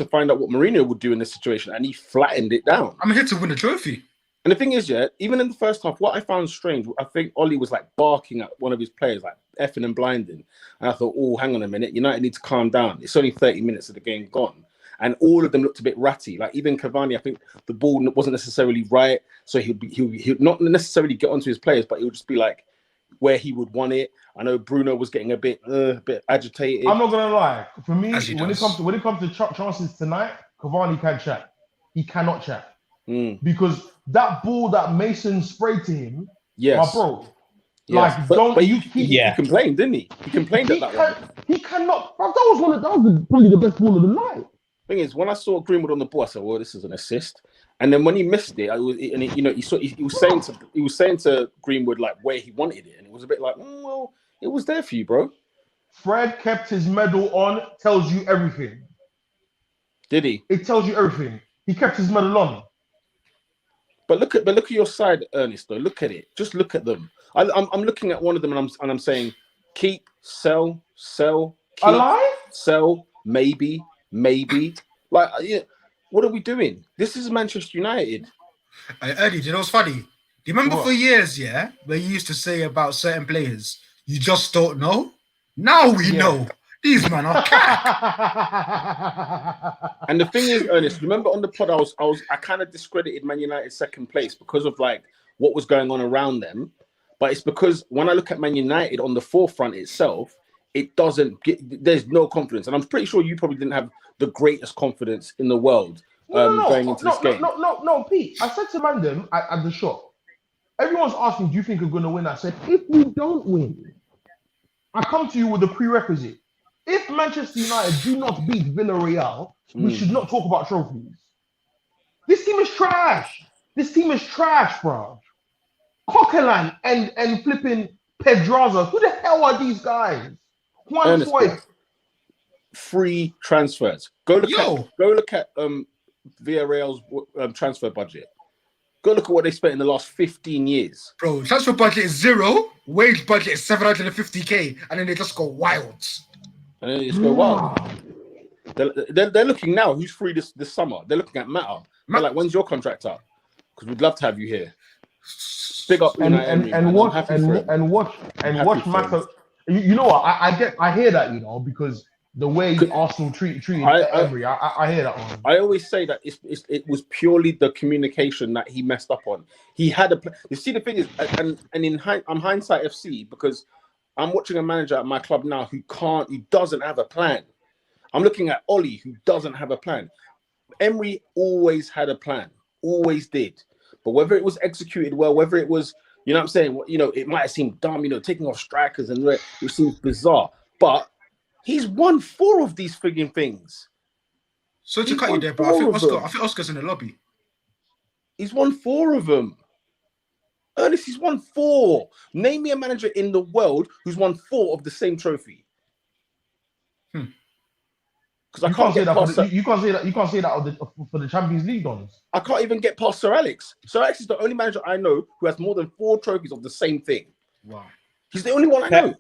find out what Mourinho would do in this situation. And he flattened it down. I'm here to win a trophy. And the thing is, even in the first half, what I found strange, I think Oli was like barking at one of his players, like effing and blinding. And I thought, hang on a minute. United need to calm down. It's only 30 minutes of the game gone. And all of them looked a bit ratty. Like even Cavani, I think the ball wasn't necessarily right. So he'd not necessarily get onto his players, but it would just be like where he would want it. I know Bruno was getting a bit agitated. I'm not gonna lie. For me, when it comes to chances tonight, Cavani can't chat. He cannot chat. Because that ball that Mason sprayed to him, my bro. Yes. Like, he complained, didn't he? He complained at that one. He cannot. That was probably the best ball of the night. Thing is, when I saw Greenwood on the ball, I said, "Well, this is an assist." And then when he missed it, he was saying to Greenwood like where he wanted it, and it was a bit like, well, it was there for you, bro. Fred kept his medal on. Tells you everything. Did he? It tells you everything. He kept his medal on. But look at your side, Ernest. Though, look at it. Just look at them. I'm looking at one of them, and I'm saying, keep, sell, keep, alive, sell, maybe. Like, what are we doing? This is Manchester United. Eddie, you know what's funny? Do you remember for years, where you used to say about certain players, you just don't know? Now we know. These men are And the thing is, Ernest, remember on the pod, I kind of discredited Man United's second place because of like what was going on around them. But it's because when I look at Man United on the forefront itself, it doesn't get, there's no confidence. And I'm pretty sure you probably didn't have the greatest confidence in the world going into this game. No, Pete. I said to Mandem at the shop, everyone's asking, do you think we're going to win? I said, if we don't win, I come to you with a prerequisite. If Manchester United do not beat Villareal, we should not talk about trophies. This team is trash. Bro. Coquelin and flipping Pedraza. Who the hell are these guys? Juan Foyth. Free transfers. Go look at Villarreal's transfer budget. Go look at what they spent in the last 15 years. Bro, transfer budget is 0, wage budget is 750k, and then they just go wild. And then they just go wild. They're looking now. Who's free this summer? They're looking at Mata. They're like, when's your contract up? Because we'd love to have you here. Big up Unai Emery, and watch happy for him. Matter. You know what? I hear that, you know, because the way Arsenal treated Emery, I hear that one. I always say that it was purely the communication that he messed up on. He had a. You see, the thing is, I'm hindsight FC because I'm watching a manager at my club now who doesn't have a plan. I'm looking at Ollie, who doesn't have a plan. Emery always had a plan, always did. But whether it was executed well, whether it was, you know what I'm saying, you know, it might have seemed dumb, you know, taking off strikers and it seems bizarre. But he's won 4 of these frigging things. So to cut you there, but I think Oscar's in the lobby. He's won 4 of them. Ernest, he's won 4. Name me a manager in the world who's won 4 of the same trophy. Because you can't say that for the Champions League ones. I can't even get past Sir Alex. Sir Alex is the only manager I know who has more than 4 trophies of the same thing. Wow. He's the only one I know.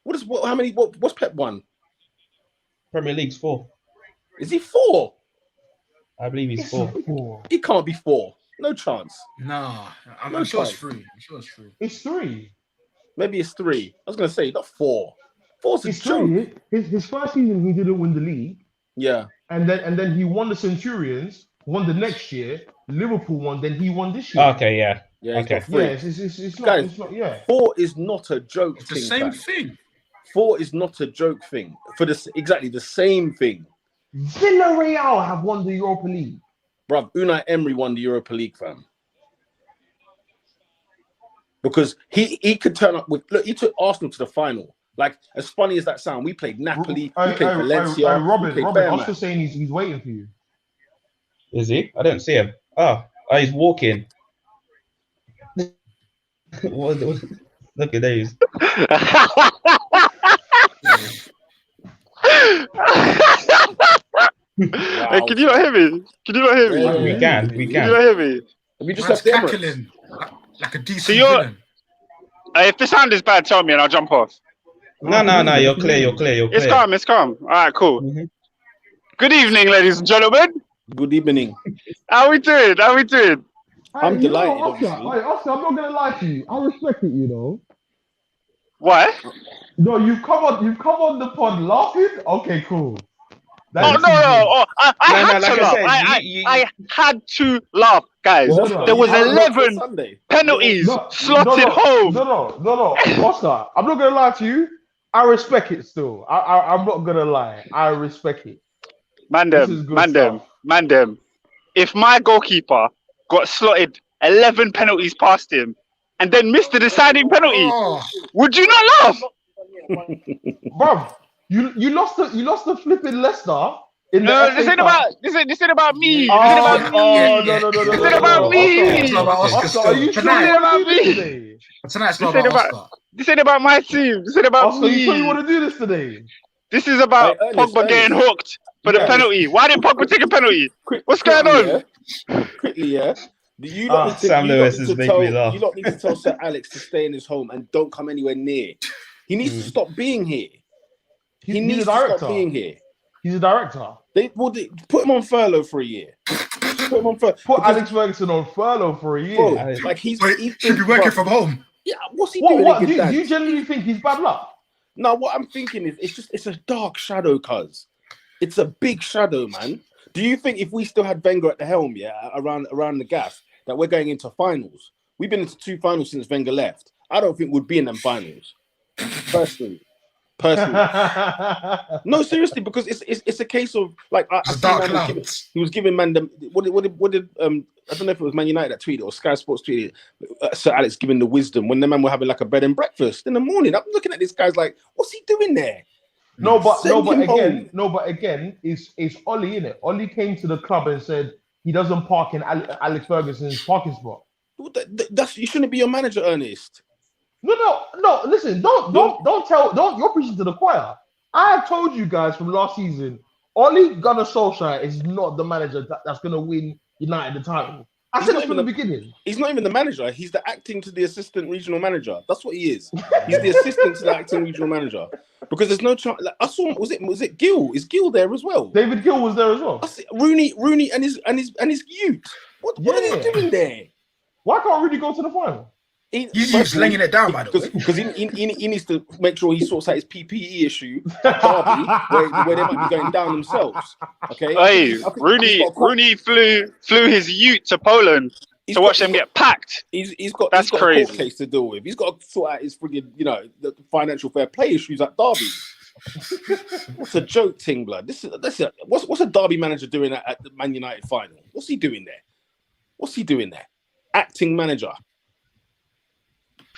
What's Pep won? Premier League's 4. Is he 4? I believe he's 4. He can't be 4. No chance. Nah, I'm sure it's 3. It's 3. Maybe it's 3. I was going to say, not 4. 4's a joke. His first season, he didn't win the league. Yeah. And then he won the Centurions, won the next year. Liverpool won, then he won this year. Okay, yeah. Yeah, okay. It's not, yeah. 4 is not a joke thing. It's the same thing. 4 is not a joke thing. For exactly the same thing. Villareal have won the Europa League. Bruv, Unai Emery won the Europa League, fam. Because he could turn up with... Look, he took Arsenal to the final. Like, as funny as that sound, we played Napoli, we played Valencia. Robin, Oscar's saying he's waiting for you. Is he? I don't see him. Oh, he's walking. Look at these. Wow. Hey, can you not hear me? Yeah. We can. Can you not hear me? We just have cackling like a decent so villain. If the sound is bad, tell me and I'll jump off. No. You're clear. It's calm. All right, cool. Mm-hmm. Good evening, ladies and gentlemen. Good evening. How we doing? I'm delighted. Oscar, I'm not gonna lie to you. I respect it, you know. What? No, you've come on the pod laughing. Okay, cool. No. I had to laugh, guys. There was 11 penalties slotted home. No. Oscar, I'm not gonna lie to you. I respect it still. I'm not gonna lie. I respect it. Man them. If my goalkeeper got slotted 11 penalties past him and then missed the deciding penalty, would you not laugh? Bruv, you lost the flipping Leicester. This ain't about me. No. This ain't about me. Oscar, are you sure about me today? Tonight's not about Oscar. This ain't about my team. This ain't about Oscar, me. you sure you want to do this today? This is about Pogba getting hooked for the penalty. Why didn't Pogba take a penalty? What's going on? Quickly, yeah. Sam Lewis is making me laugh. You don't need to tell Sir Alex to stay in his home and don't come anywhere near. He needs to stop being here. He needs to stop being here. He's a director. They put him on furlough for a year. Put Alex Ferguson on furlough for a year. Bro, like he should be working from home. Yeah, what's he doing? What? Do you genuinely think he's bad luck? No, what I'm thinking is it's a dark shadow, cuz. It's a big shadow, man. Do you think if we still had Wenger at the helm, around the gaff, that we're going into finals? We've been into 2 finals since Wenger left. I don't think we'd be in them finals. Personally. No, seriously, because it's a case of like he was giving man them what did I don't know if it was Man United that tweeted or Sky Sports tweeted Sir Alex giving the wisdom when the man were having like a bed and breakfast in the morning. I'm looking at this guy's like, what's he doing there? No, but again, it's Ollie, innit? Ollie came to the club and said he doesn't park in Alex Ferguson's parking spot. You shouldn't be your manager, Ernest. No. Listen, don't. You're preaching to the choir. I have told you guys from last season, Ole Gunnar Solskjaer is not the manager that's going to win United the title. I said it from the beginning. He's not even the manager. He's the acting to the assistant regional manager. That's what he is. He's the assistant to the acting regional manager. Because there's no chance. Like, I saw. Was it Gill? Is Gill there as well? David Gill was there as well. Rooney, and his youth. What are they doing there? Why can't Rooney go to the final? He's laying it down, by the way. Because he needs to make sure he sorts out his PPE issue at Derby, where they might be going down themselves. Okay. Hey, Rooney flew his ute to Poland to watch them get packed. He's got That's a crazy. court case to deal with. He's got to sort out his friggin', the financial fair play issues at Derby. What's a joke, thing, blood? What's a Derby manager doing at the Man United final? What's he doing there? Acting manager.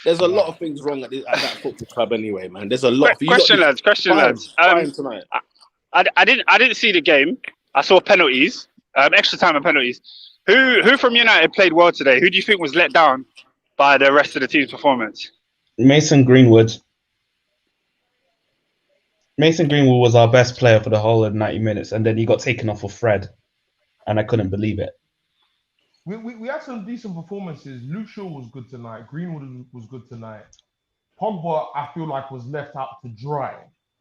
There's a lot of things wrong at that football club anyway, man. There's a lot. Question, lads. Tonight. I didn't see the game. I saw penalties, extra time and penalties. Who from United played well today? Who do you think was let down by the rest of the team's performance? Mason Greenwood. Mason Greenwood was our best player for the whole of 90 minutes, and then he got taken off for Fred, and I couldn't believe it. We had some decent performances. Luke Shaw was good tonight. Greenwood was good tonight. Pogba, I feel like, was left out to dry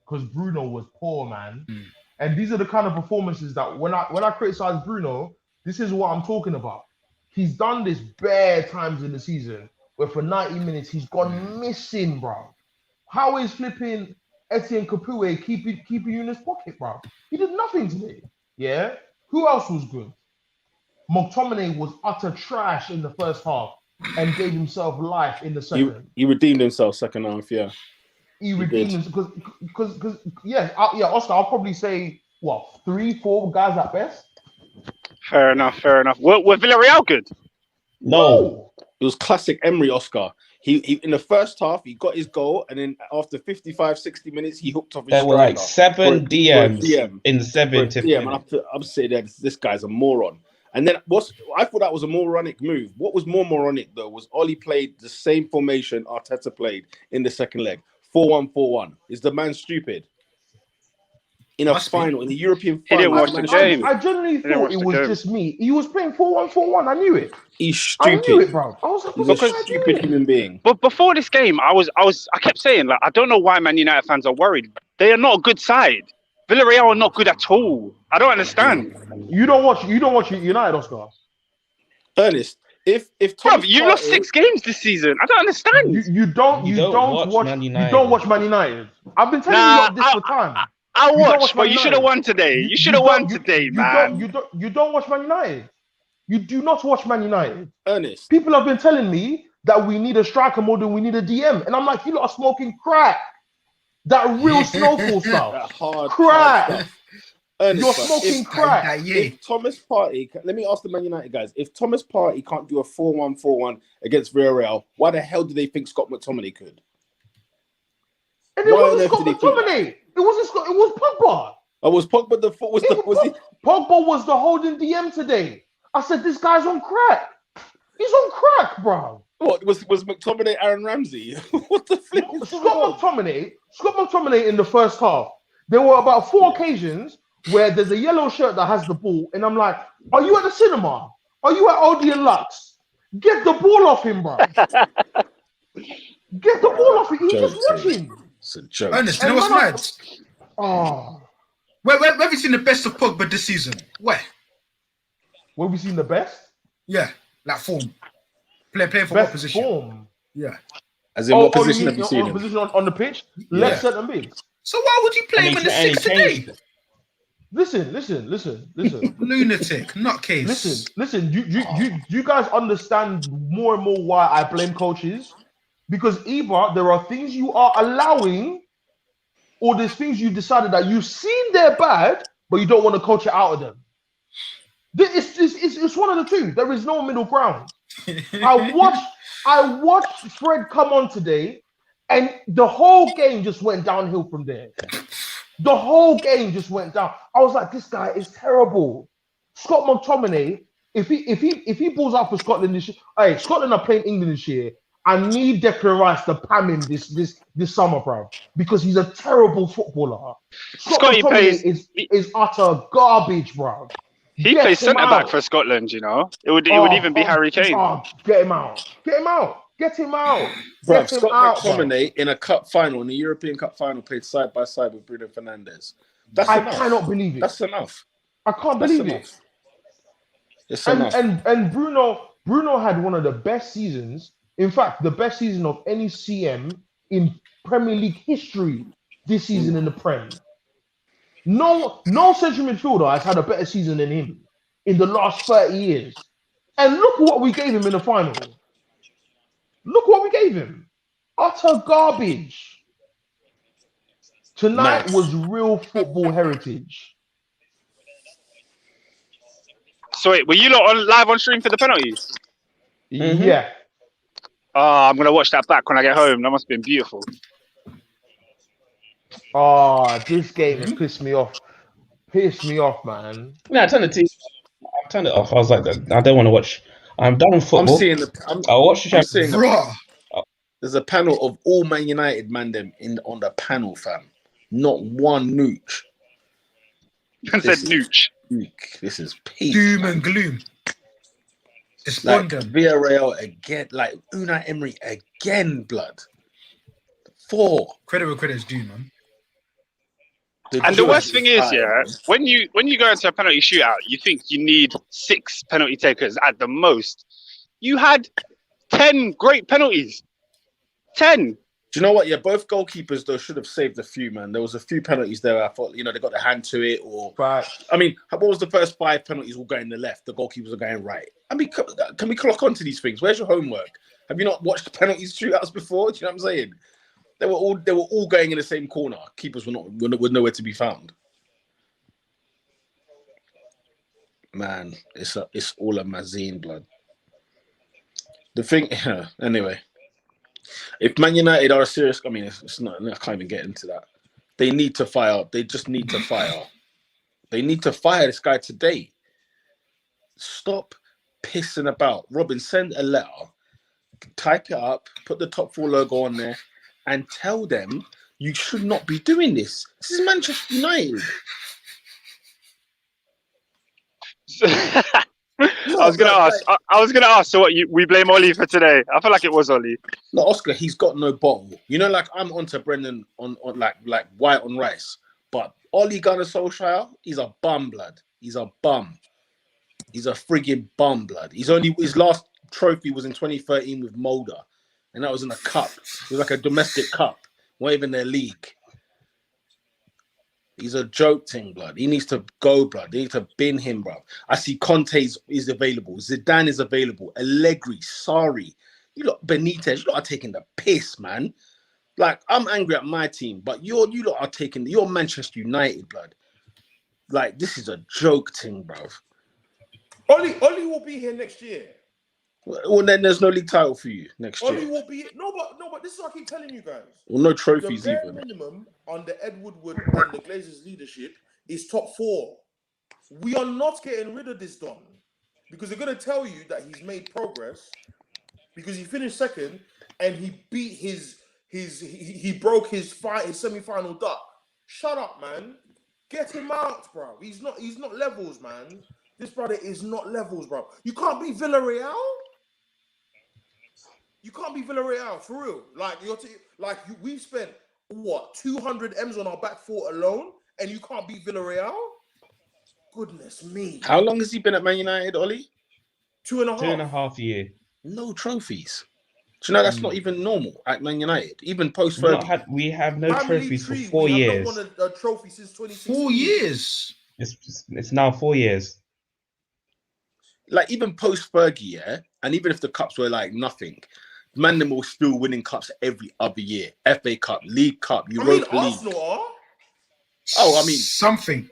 because Bruno was poor, man. And these are the kind of performances that when I criticize Bruno, this is what I'm talking about. He's done this bare times in the season where for 90 minutes he's gone missing, bro. How is flipping Etienne Capoue keeping you in his pocket, bro? He did nothing today. Yeah. Who else was good? McTominay was utter trash in the first half and gave himself life in the second. He redeemed himself second half, yeah. He redeemed himself because Oscar, I'll probably say 3-4 guys at best. Fair enough. Were Villareal good? No. It was classic Emery, Oscar. He in the first half, he got his goal, and then after 55, 60 minutes, he hooked off his There were like 7 DMs in the 70th minute. I'm saying that this guy's a moron. And then I thought that was a moronic move. What was more moronic, though, was Ollie played the same formation Arteta played in the second leg. 4-1-4-1. Is the man stupid? In a final, in the European final. He didn't watch the game. I genuinely thought it was just me. He was playing 4-1-4-1. I knew it. He's stupid. I knew it, bro. I was like, he's a stupid human being. But before this game, I kept saying, like, I don't know why Man United fans are worried. They are not a good side. Villareal are not good at all. I don't understand. You don't watch United, Oscar. Ernest, if you lost 6 games this season. I don't understand. You don't watch Man United. I've been telling you this for time. I watch, but you should have won today. You should have won today, man. You don't watch Man United. You do not watch Man United. Ernest. People have been telling me that we need a striker more than we need a DM. And I'm like, you lot are smoking crack. That real snowfall stuff. That hard crack. Ernest, you're smoking crack. If Thomas Partey, let me ask the Man United guys, if Thomas Partey can't do a 4-1-4-1 against Villareal, why the hell do they think Scott McTominay could? And it wasn't Scott McTominay. It was Pogba. Oh, was Pogba Pogba was the holding DM today. I said, this guy's on crack. He's on crack, bro. What was McTominay Aaron Ramsey? What the flip is Scott McTominay in the first half. There were about 4 occasions where there's a yellow shirt that has the ball, and I'm like, are you at the cinema? Are you at Odeon Lux? Get the ball off him, bro. Get the ball off him. He's just watching. It's a joke. Ernest, you know what's mad? Oh. Where have you seen the best of Pogba this season? Where have we seen the best? Yeah, like form. Playing for best what position? Form. Yeah. As in what position have you seen him? Position on the pitch? Left centre mid. So why would you play him in the 6 today? Listen. Lunatic, not case. Listen. You guys understand more and more why I blame coaches? Because either there are things you are allowing, or there's things you decided that you've seen they're bad, but you don't want to coach it out of them. It's one of the two. There is no middle ground. I watched Fred come on today, and the whole game just went downhill from there. The whole game just went down. I was like, this guy is terrible. Scott McTominay, if he balls out for Scotland this year, hey, Scotland are playing England this year. I need Declan Rice to pam him this summer, bro, because he's a terrible footballer. Scott McTominay is utter garbage, bro. He plays centre back for Scotland, you know. It would even be Harry Kane. Get him out. Get him out. Bro, Get him Scott out, bro. McTominay in a cup final, in the European Cup final, played side by side with Bruno Fernandes. That's I enough. cannot believe it. That's enough. I can't That's believe enough. it. It's And, enough. and Bruno had one of the best seasons. In fact, the best season of any CM in Premier League history this season in the Prem. No central midfielder has had a better season than him in the last 30 years. And look at what we gave him in the final. Look what we gave him. Utter garbage. Tonight Max. was real football heritage. So wait, were you lot live on stream for the penalties? Mm-hmm. Yeah. Oh, I'm gonna watch that back when I get home. That must have been beautiful. Oh, this game has pissed me off. Pissed me off, man. Yeah, I turned it off. I was like, I don't want to watch. I'm done with football. I'll watch the Champions League. There's a panel of all Man United man them on the panel, fam. Not one nooch. I said nooch. This is peak. Doom and gloom. Like Villareal again, like Unai Emery again, blood. 4. Credit where credit's due, man. And the worst thing is, yeah, when you go into a penalty shootout, you think you need 6 penalty takers at the most. You had 10 great penalties. 10. Do you know what? Yeah, both goalkeepers though should have saved a few, man. There was a few penalties there. I thought, they got their hand to it, or I mean, what was the first 5 penalties all going the left? The goalkeepers are going right. I mean, can we clock onto these things? Where's your homework? Have you not watched penalties shootouts before? Do you know what I'm saying? They were all going in the same corner. Keepers were nowhere to be found. Man, it's all a Mazine, blood. The thing, anyway. If Man United are serious, I mean, it's not. I can't even get into that. They need to fire. They just need to fire. They need to fire this guy today. Stop pissing about. Robin, send a letter. Type it up. Put the top 4 logo on there. And tell them you should not be doing this. This is Manchester United. I was gonna ask. So what? We blame Oli for today? I feel like it was Oli. No, Oscar. He's got no bottle. Like I'm onto Brendan on like white on rice. But Oli Gunnar Solskjaer, he's a bum, blood. He's a bum. He's a frigging bum, blood. His last trophy was in 2013 with Mulder. And that was in a cup. It was like a domestic cup. Not even their league. He's a joke thing, blood. He needs to go, blood. They need to bin him, bro. I see Conte is available. Zidane is available. Allegri, sorry. You lot, Benitez, you lot are taking the piss, man. Like, I'm angry at my team, but you lot are taking... You're Manchester United, blood. Like, this is a joke thing, bro. Oli will be here next year. Well, then there's no league title for you next year. Oli will be no, but this is what I keep telling you guys. Well, no trophies the bare even. minimum under Ed Woodward and the Glazers' leadership is top 4. We are not getting rid of this Don because they're going to tell you that he's made progress because he finished second and he beat he broke his semi-final duck. Shut up, man. Get him out, bro. He's not levels, man. This brother is not levels, bro. You can't beat Villareal. You can't be Villareal for real. Like we've spent what 200 M's on our back 4 alone, and you can't beat Villareal. Goodness me! How long has he been at Man United, Oli? 2.5. 2.5 years. No trophies. Do you know that's not even normal at Man United? Even post Fergie. We have no trophies for 4 years. We have not won a trophy since 2016. 4 years. It's now 4 years. Like even post Fergie, yeah, and even if the cups were like nothing. Man, them were still winning cups every other year. FA Cup, League Cup, Europa League. Arsenal are. Oh, I mean... Something.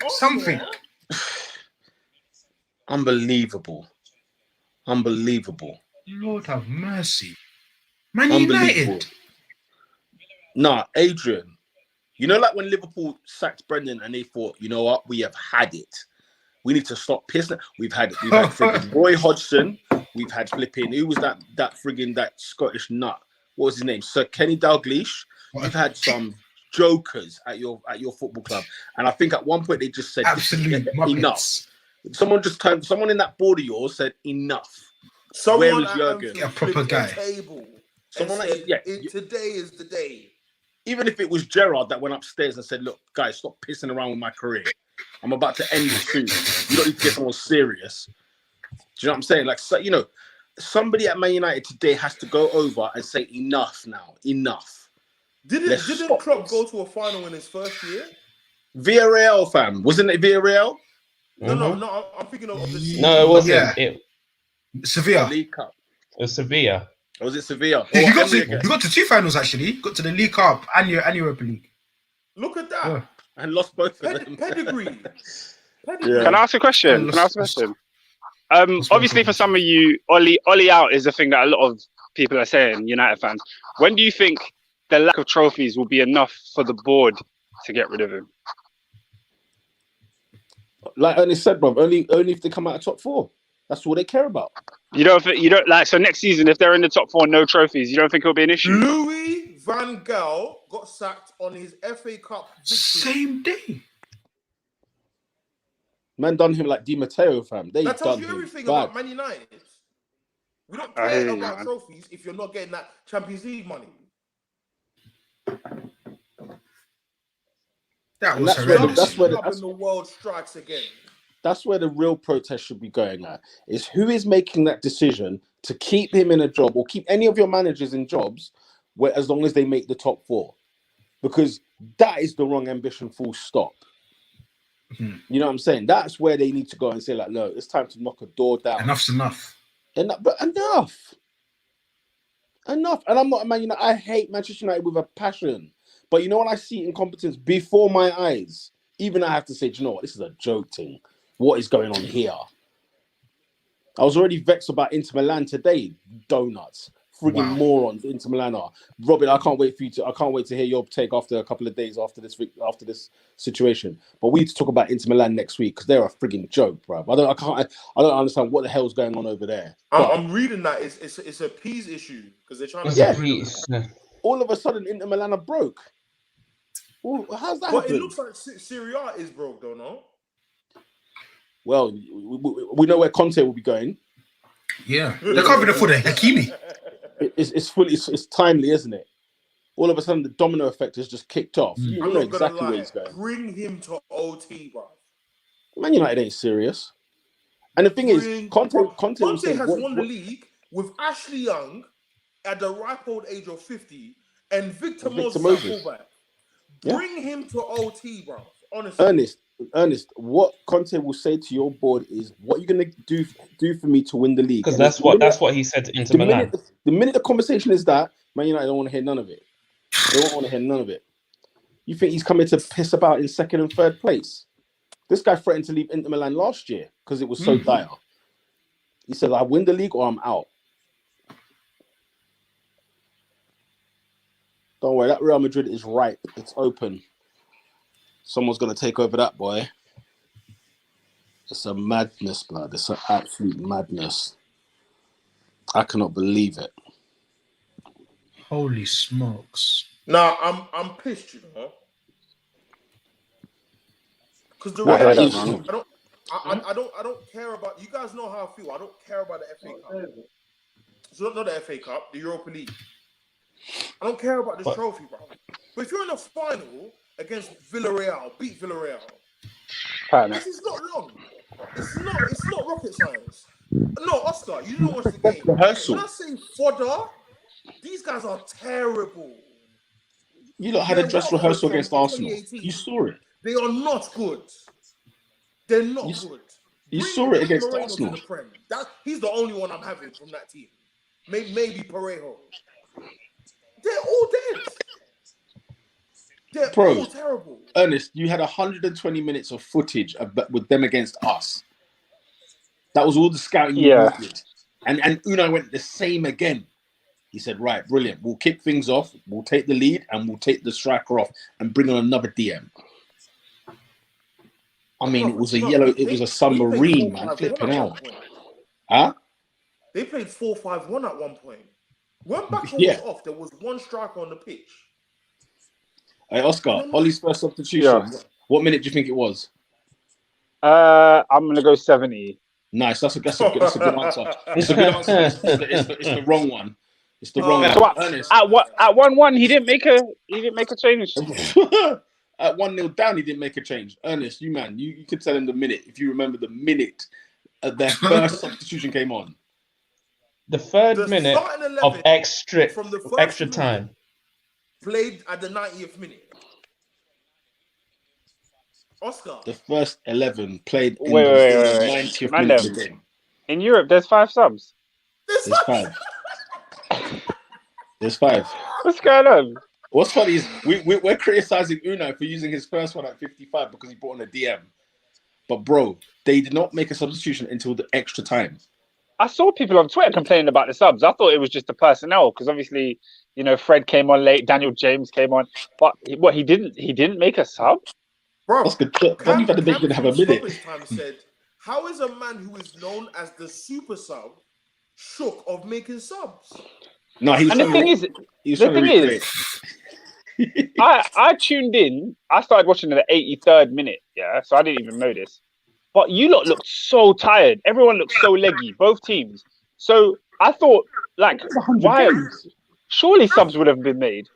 Unbelievable. Lord have mercy. Man United. Nah, Adrian. Like when Liverpool sacked Brendan and they thought, you know what, we have had it. We need to stop pissing. We've had friggin' Roy Hodgson. We've had flipping. Who was that Scottish nut? What was his name? Sir Kenny Dalglish. We've had some jokers at your football club, and I think at one point they just said enough. Someone in that board of yours said enough. Where is Jurgen? A proper guy. Someone and like said, yeah. today is the day. Even if it was Gerrard that went upstairs and said, "Look, guys, stop pissing around with my career. I'm about to end it soon. You don't need to get someone serious." Do you know what I'm saying? Like, so, you know, somebody at Man United today has to go over and say, "Enough now, enough." Didn't Klopp go to a final in his first year? Villareal, fam, wasn't it Villareal? No. I'm thinking of the. No, it wasn't. Yeah. It Sevilla. League Cup. was Sevilla. Or was it Sevilla? He Or got Emery to again. he got to 2 finals actually. He got to the League Cup and Europa League. Look at that. Yeah. And lost both of them. Pedigree. Yeah. Can I ask a question? Obviously, for some of you, Ollie out is a thing that a lot of people are saying, United fans. When do you think the lack of trophies will be enough for the board to get rid of him? Like Ernest said, bro, only if they come out of top 4. That's all they care about. You don't like, so next season, if they're in the top 4, no trophies, you don't think it'll be an issue? Louis van Gaal got sacked on his FA Cup victory. Same day. Man done him like Di Matteo, fam. That tells you everything about Man United. We don't care about trophies if you're not getting that Champions League money. That was that's where the world strikes again. That's where the real protest should be going at. Is who is making that decision to keep him in a job or keep any of your managers in jobs where as long as they make the top 4. Because that is the wrong ambition, full stop. Mm-hmm. You know what I'm saying? That's where they need to go and say, like, no, it's time to knock a door down. Enough's enough. But enough. And I'm not a Man United. I hate Manchester United with a passion. But you know what I see incompetence before my eyes? Even I have to say, do you know what? This is a joke thing. What is going on here? I was already vexed about Inter Milan today. Donuts. Frigging morons, Inter Milan are. Robin, I can't wait to hear your take after a couple of days after this situation. But we need to talk about Inter Milan next week because they're a frigging joke, bro. I don't understand what the hell's going on over there. I'm reading that it's a peas issue because they're trying to all of a sudden Inter Milan are broke. Well, how's that? But it looks like Serie A is broke, though, no? Well, we know where Conte will be going. Yeah, they can't even afford a Hakimi. It's timely, isn't it? All of a sudden, the domino effect has just kicked off. I'm You know exactly where he's going. Bring him to OT, bro. Man United ain't serious. And the thing is, Conte has won the league with Ashley Young at the ripe old age of 50 and Victor Moses at fullback. Bring him to OT, bro. Honestly. Ernest, what Conte will say to your board is, "What are you going to do for me to win the league?" Because that's what he said to Inter Milan. The minute the conversation is that, Man United don't want to hear none of it. They don't want to hear none of it. You think he's coming to piss about in 2nd and 3rd place? This guy threatened to leave Inter Milan last year because it was so dire. He said, "I win the league or I'm out." Don't worry, that Real Madrid is ripe. It's open. Someone's going to take over that, boy. It's a madness, blood. It's an absolute madness. I cannot believe it. Holy smokes. Nah, I'm pissed, you know. Because the I don't care about, you guys know how I feel. I don't care about the FA Cup. So not the FA Cup, the Europa League. I don't care about this trophy, bro. But if you're in a final against Villareal, beat Villareal. This is not long. It's not rocket science. No, Oscar, you didn't watch the game. Rehearsal. When I say fodder, these guys are terrible. You lot had a dress rehearsal against Arsenal. You saw it. They are not good. They're not good. You saw it against Arsenal. He's the only one I'm having from that team. Maybe Parejo. They're all dead. They're all terrible. Ernest, you had 120 minutes of footage with them against us. That was all the scouting you wanted. And Unai went the same again. He said, right, brilliant. We'll kick things off. We'll take the lead and we'll take the striker off and bring on another DM. I mean, it was a submarine, man. Flipping out. Huh? They played 4-5-1 at one point. When Bacco was off, there was one striker on the pitch. Hey, Oscar, Ollie's first substitution. Yeah. What minute do you think it was? I'm going to go 70. Nice. That's a good answer. It's a good answer. It's the wrong one. It's the wrong. So at 1-1, he didn't make a change. At 1-0 down, he didn't make a change. Ernest, you could tell him the minute if you remember the minute their first substitution came on. The third minute of extra time. Played at the 90th minute. Oscar. The first 11 played in the 90th minute of the game. In Europe, there's 5 subs. There's 5. There's 5. What's going on? What's funny is we're criticizing Unai for using his first one at 55 because he brought on a DM. But bro, they did not make a substitution until the extra time. I saw people on Twitter complaining about the subs. I thought it was just the personnel because obviously, Fred came on late, Daniel James came on, but he didn't make a sub. Bro, that's good. Cam didn't have a minute. Time said, how is a man who is known as the super sub shook of making subs? No, he was. And the thing is, I tuned in. I started watching in the 83rd minute. Yeah, so I didn't even know this. But you lot looked so tired. Everyone looked so leggy, both teams. So I thought, why? Surely subs would have been made.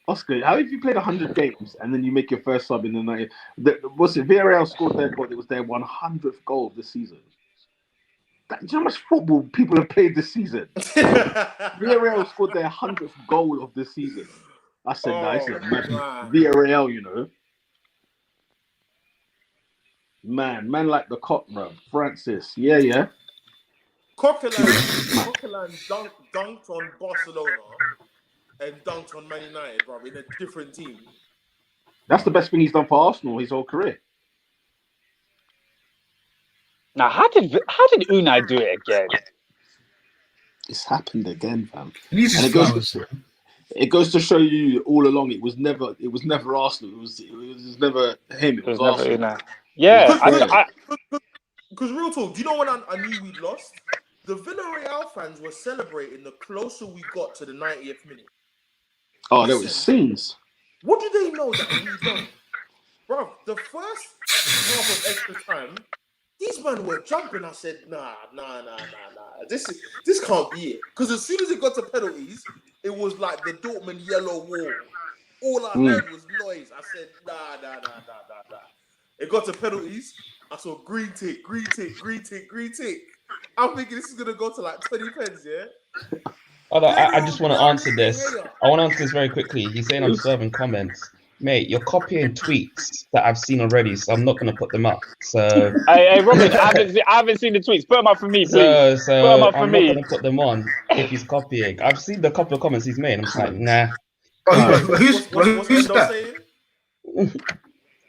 Oscar, how if you played 100 games and then you make your first sub in the 90th? Villareal scored their goal. It was their 100th goal of the season. Do you know how much football people have played this season? Villareal scored their 100th goal of the season. I said, nice. Villareal, Man like the cock, bro. Francis. Yeah. Coquelin dunked on Barcelona and dunked on Man United, bro, in a different team. That's the best thing he's done for Arsenal his whole career. Now, how did Unai do it again? It's happened again, fam. It goes to show you all along it was never Arsenal. It was never him. It was Arsenal. Never Unai. Yeah, because real talk, do you know when I knew we'd lost? The Villareal fans were celebrating the closer we got to the 90th minute. Oh, there was scenes. What do they know that we've done? Bro, the first half of extra time, these men were jumping. I said, nah. This can't be it. Because as soon as it got to penalties, it was like the Dortmund yellow wall. All I heard was noise. I said, nah. It got to penalties. I saw green tick. I'm thinking this is going to go to like 20 pence, yeah? I just want to answer this. I want to answer this very quickly. He's saying I'm serving comments. Mate, you're copying tweets that I've seen already, so I'm not going to put them up. So, hey, Robin, I haven't seen the tweets. Put them up for me, please. So put them up for me. I'm not going to put them on if he's copying. I've seen the couple of comments he's made. I'm just like, nah. Who's that?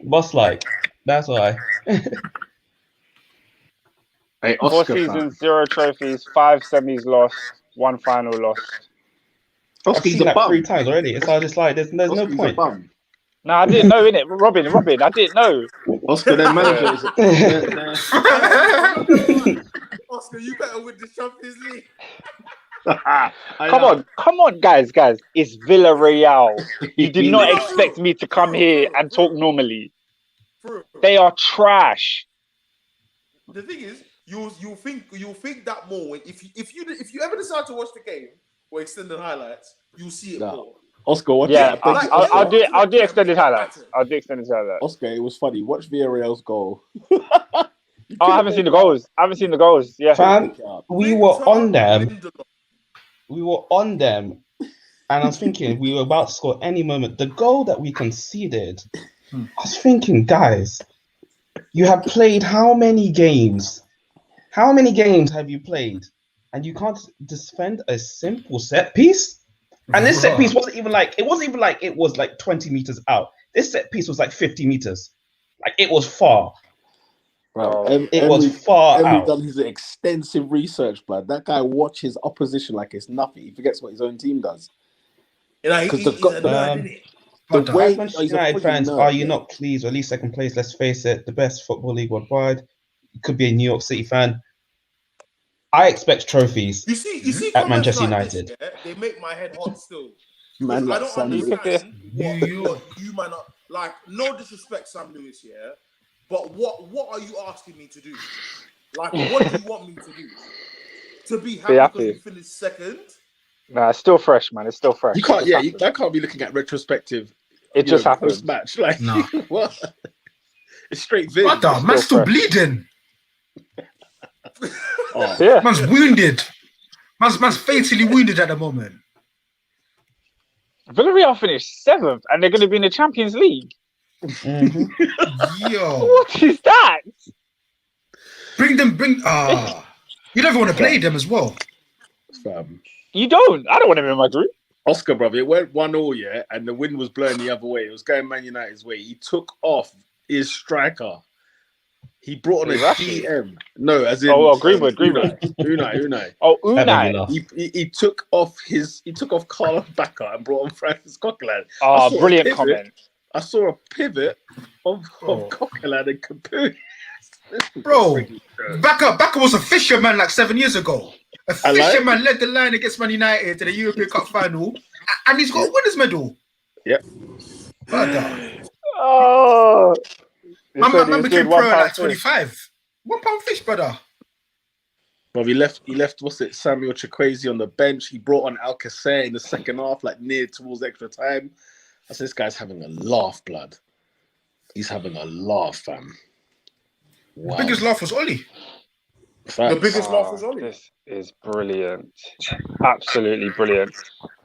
Boss like. That's why. Hey, 4 seasons, 0 trophies, 5 semis lost, 1 final lost. I've seen that 3 times already. So I was just like, there's no point. No, I didn't know, innit? Robin, I didn't know. Oscar, their manager is... Oscar, you better win the Champions League. Come on, guys. It's Villareal. You did not expect me to come here and talk normally. They are trash. The thing is, you'll think that more if you ever decide to watch the game or extended highlights, you'll see it more. Oscar, watch it. I'll do extended highlights. Oscar, it was funny. Watch Villareal's goal. I haven't seen the goals. Yeah. Fam, we were on them. And I was thinking we were about to score any moment. The goal that we conceded, I was thinking, guys, you have played how many games? How many games have you played? And you can't defend a simple set piece? And this set piece wasn't even like it was like 20 meters out. This set piece was like 50 meters. Like it was far. Bro, it was far out. Done his extensive research, blood. That guy watches opposition like it's nothing. He forgets what his own team does. Because the way Manchester United fans, are you not pleased? Or at least second place. Let's face it, the best football league worldwide. You could be a New York City fan. I expect trophies. You see at Manchester United. This, yeah? They make my head hot still. Man, I don't understand you might not like. No disrespect, Sam Lewis, yeah. But what are you asking me to do? Like, what do you want me to do? To be happy because we finished second? Nah, it's still fresh, man. It's still fresh. You can't. That can't be looking at retrospective. It just happened. Post match, like No. what? It's straight vid. What the? Man's still bleeding. Oh. Yeah. Man's wounded. Man's fatally wounded at the moment. Villareal finished 7th, and they're going to be in the Champions League. Mm-hmm. Yo, What is that? bring. You never want to play them as well. You don't. I don't want him in my group. Oscar, brother, it went 1-1, yeah, and the wind was blowing the other way. It was going Man United's way. He took off his striker. He brought on a DM. No, as in Greenwood. Unai. Oh, Unai. He took off Carlo Bacca and brought on Francis Coquelin. Oh, brilliant comment. I saw a pivot of Coquelin and Capoue. Bro, Bacca was a fisherman like 7 years ago. A fisherman led the line against Man United to the European Cup final, and he's got a winner's medal. Yep. Oh. Man became pro at like 25. £1 fish, brother. Well, he left. What's it? Samuel Chukwueze on the bench. He brought on Alcacer in the second half, like near towards extra time. I said, this guy's having a laugh, blood. He's having a laugh, fam. Wow. The biggest laugh was Oli. The biggest laugh was Oli. This is brilliant. Absolutely brilliant.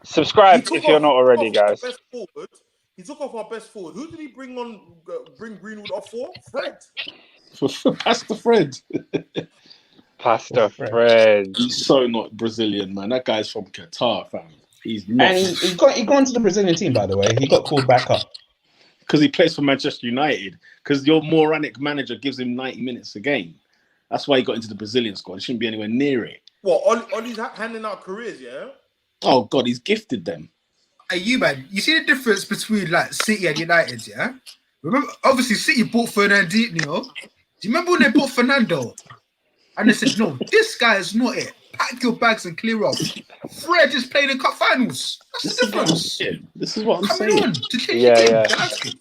Subscribe if you're not already, guys. He took off our best forward. Who did he bring Greenwood off for? Fred. Pastor Fred. Pastor Fred. He's so not Brazilian, man. That guy's from Qatar, fam. He's not. And he got into the Brazilian team, by the way. He got called back up. Because he plays for Manchester United. Because your moronic manager gives him 90 minutes a game. That's why he got into the Brazilian squad. He shouldn't be anywhere near it. What? Ollie's handing out careers, yeah? Oh, God, he's gifted them. Hey, you, man, you see the difference between like City and United, yeah? Remember, obviously, City bought Fernandinho. Do you remember when they bought Fernando? And they said, no, this guy is not it. Pack your bags and clear off. Fred is playing in cup finals. That's the difference. This is what I'm Coming saying. on to change the game.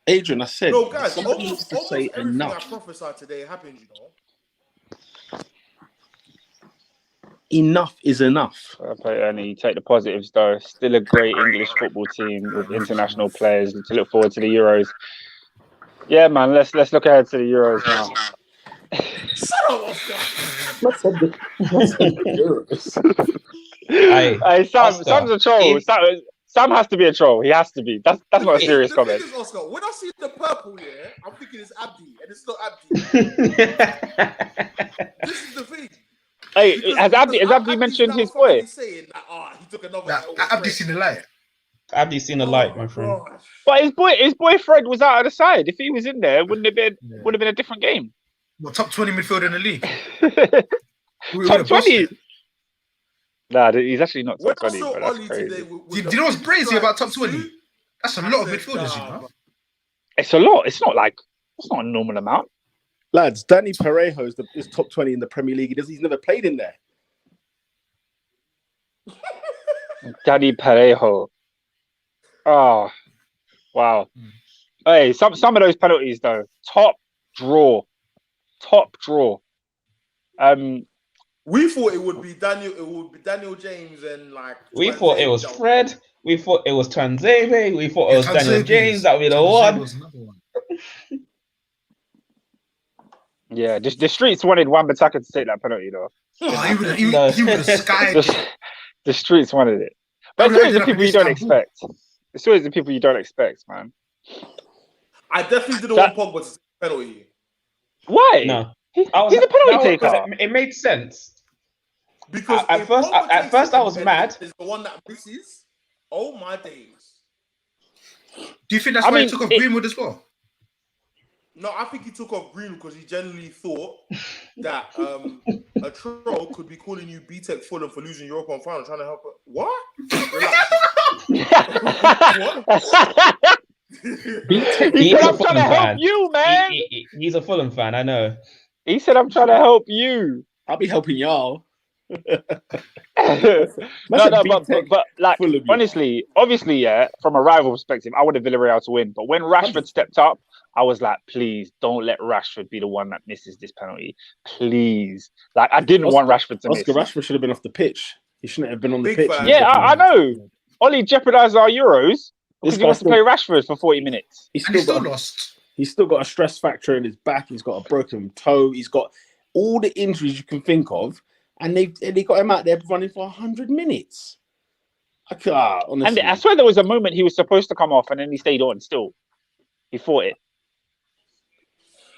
Adrian, I said, No, guys, somebody needs to say everything enough. I prophesied today happened, you know? Enough is enough. And you take the positives, though. Still a great English football team with international players to look forward to the Euros. Yeah, man, let's look ahead to the Euros now. Shut up, Oscar. Hey, Sam's a troll. Sam has to be a troll. He has to be. That's not a serious comment. Thing is, Oscar, when I see the purple here, I'm thinking it's Abdi, and it's not Abdi. This is the thing. Hey, has Abdi mentioned his boy? Saying that, he took another. Abdi's seen the light. Abdi's seen the light, my friend. But his boy Fred was out of the side. If he was in there, would have been a different game. Well, top 20 midfielder in the league. Top 20. Nah, he's actually not top 20. But that's crazy. Do you know what's crazy about top 20? That's a lot of midfielders, you know. It's a lot. It's not a normal amount. Lads, Danny Parejo is top 20 in the Premier League. He's never played in there. Danny Parejo. Oh, wow. Hey, some of those penalties though, top draw. We thought it would be Daniel James and like. We thought it was Fred. We thought it was Tanzebe. We thought it was Daniel James. That would be the one. Yeah, the streets wanted Wan-Bissaka to take that penalty though. He would have skied. The streets wanted it. But it's always the people you don't expect. It's always the people you don't expect, man. I definitely didn't want Pogba to take a penalty. Why? No. He's a penalty taker. It made sense. Because at first I was mad. Is the one that misses. Oh my days! Do you think that's why he took off Greenwood as well? No, I think he took off Greenwood because he genuinely thought that a troll could be calling you BTEC Fulham for losing Europa on final, trying to help her. What? What? He said, I'm trying to help you, man. He's a Fulham fan, I know. He said, I'm trying to help you. I'll be helping y'all. but like, honestly, obviously, yeah, from a rival perspective, I wanted Villareal to win. But when Rashford stepped up, I was like, please don't let Rashford be the one that misses this penalty. Please. Like, I didn't want Rashford to miss. Rashford should have been off the pitch. He shouldn't have been on the Big pitch. fan. Yeah, I know. Ollie jeopardised our Euros because he wants to play Rashford for 40 minutes. And he still lost. He's still got a stress factor in his back. He's got a broken toe. He's got all the injuries you can think of, and they got him out there running for 100 minutes. Honestly. And I swear there was a moment he was supposed to come off, and then he stayed on. Still, he fought it.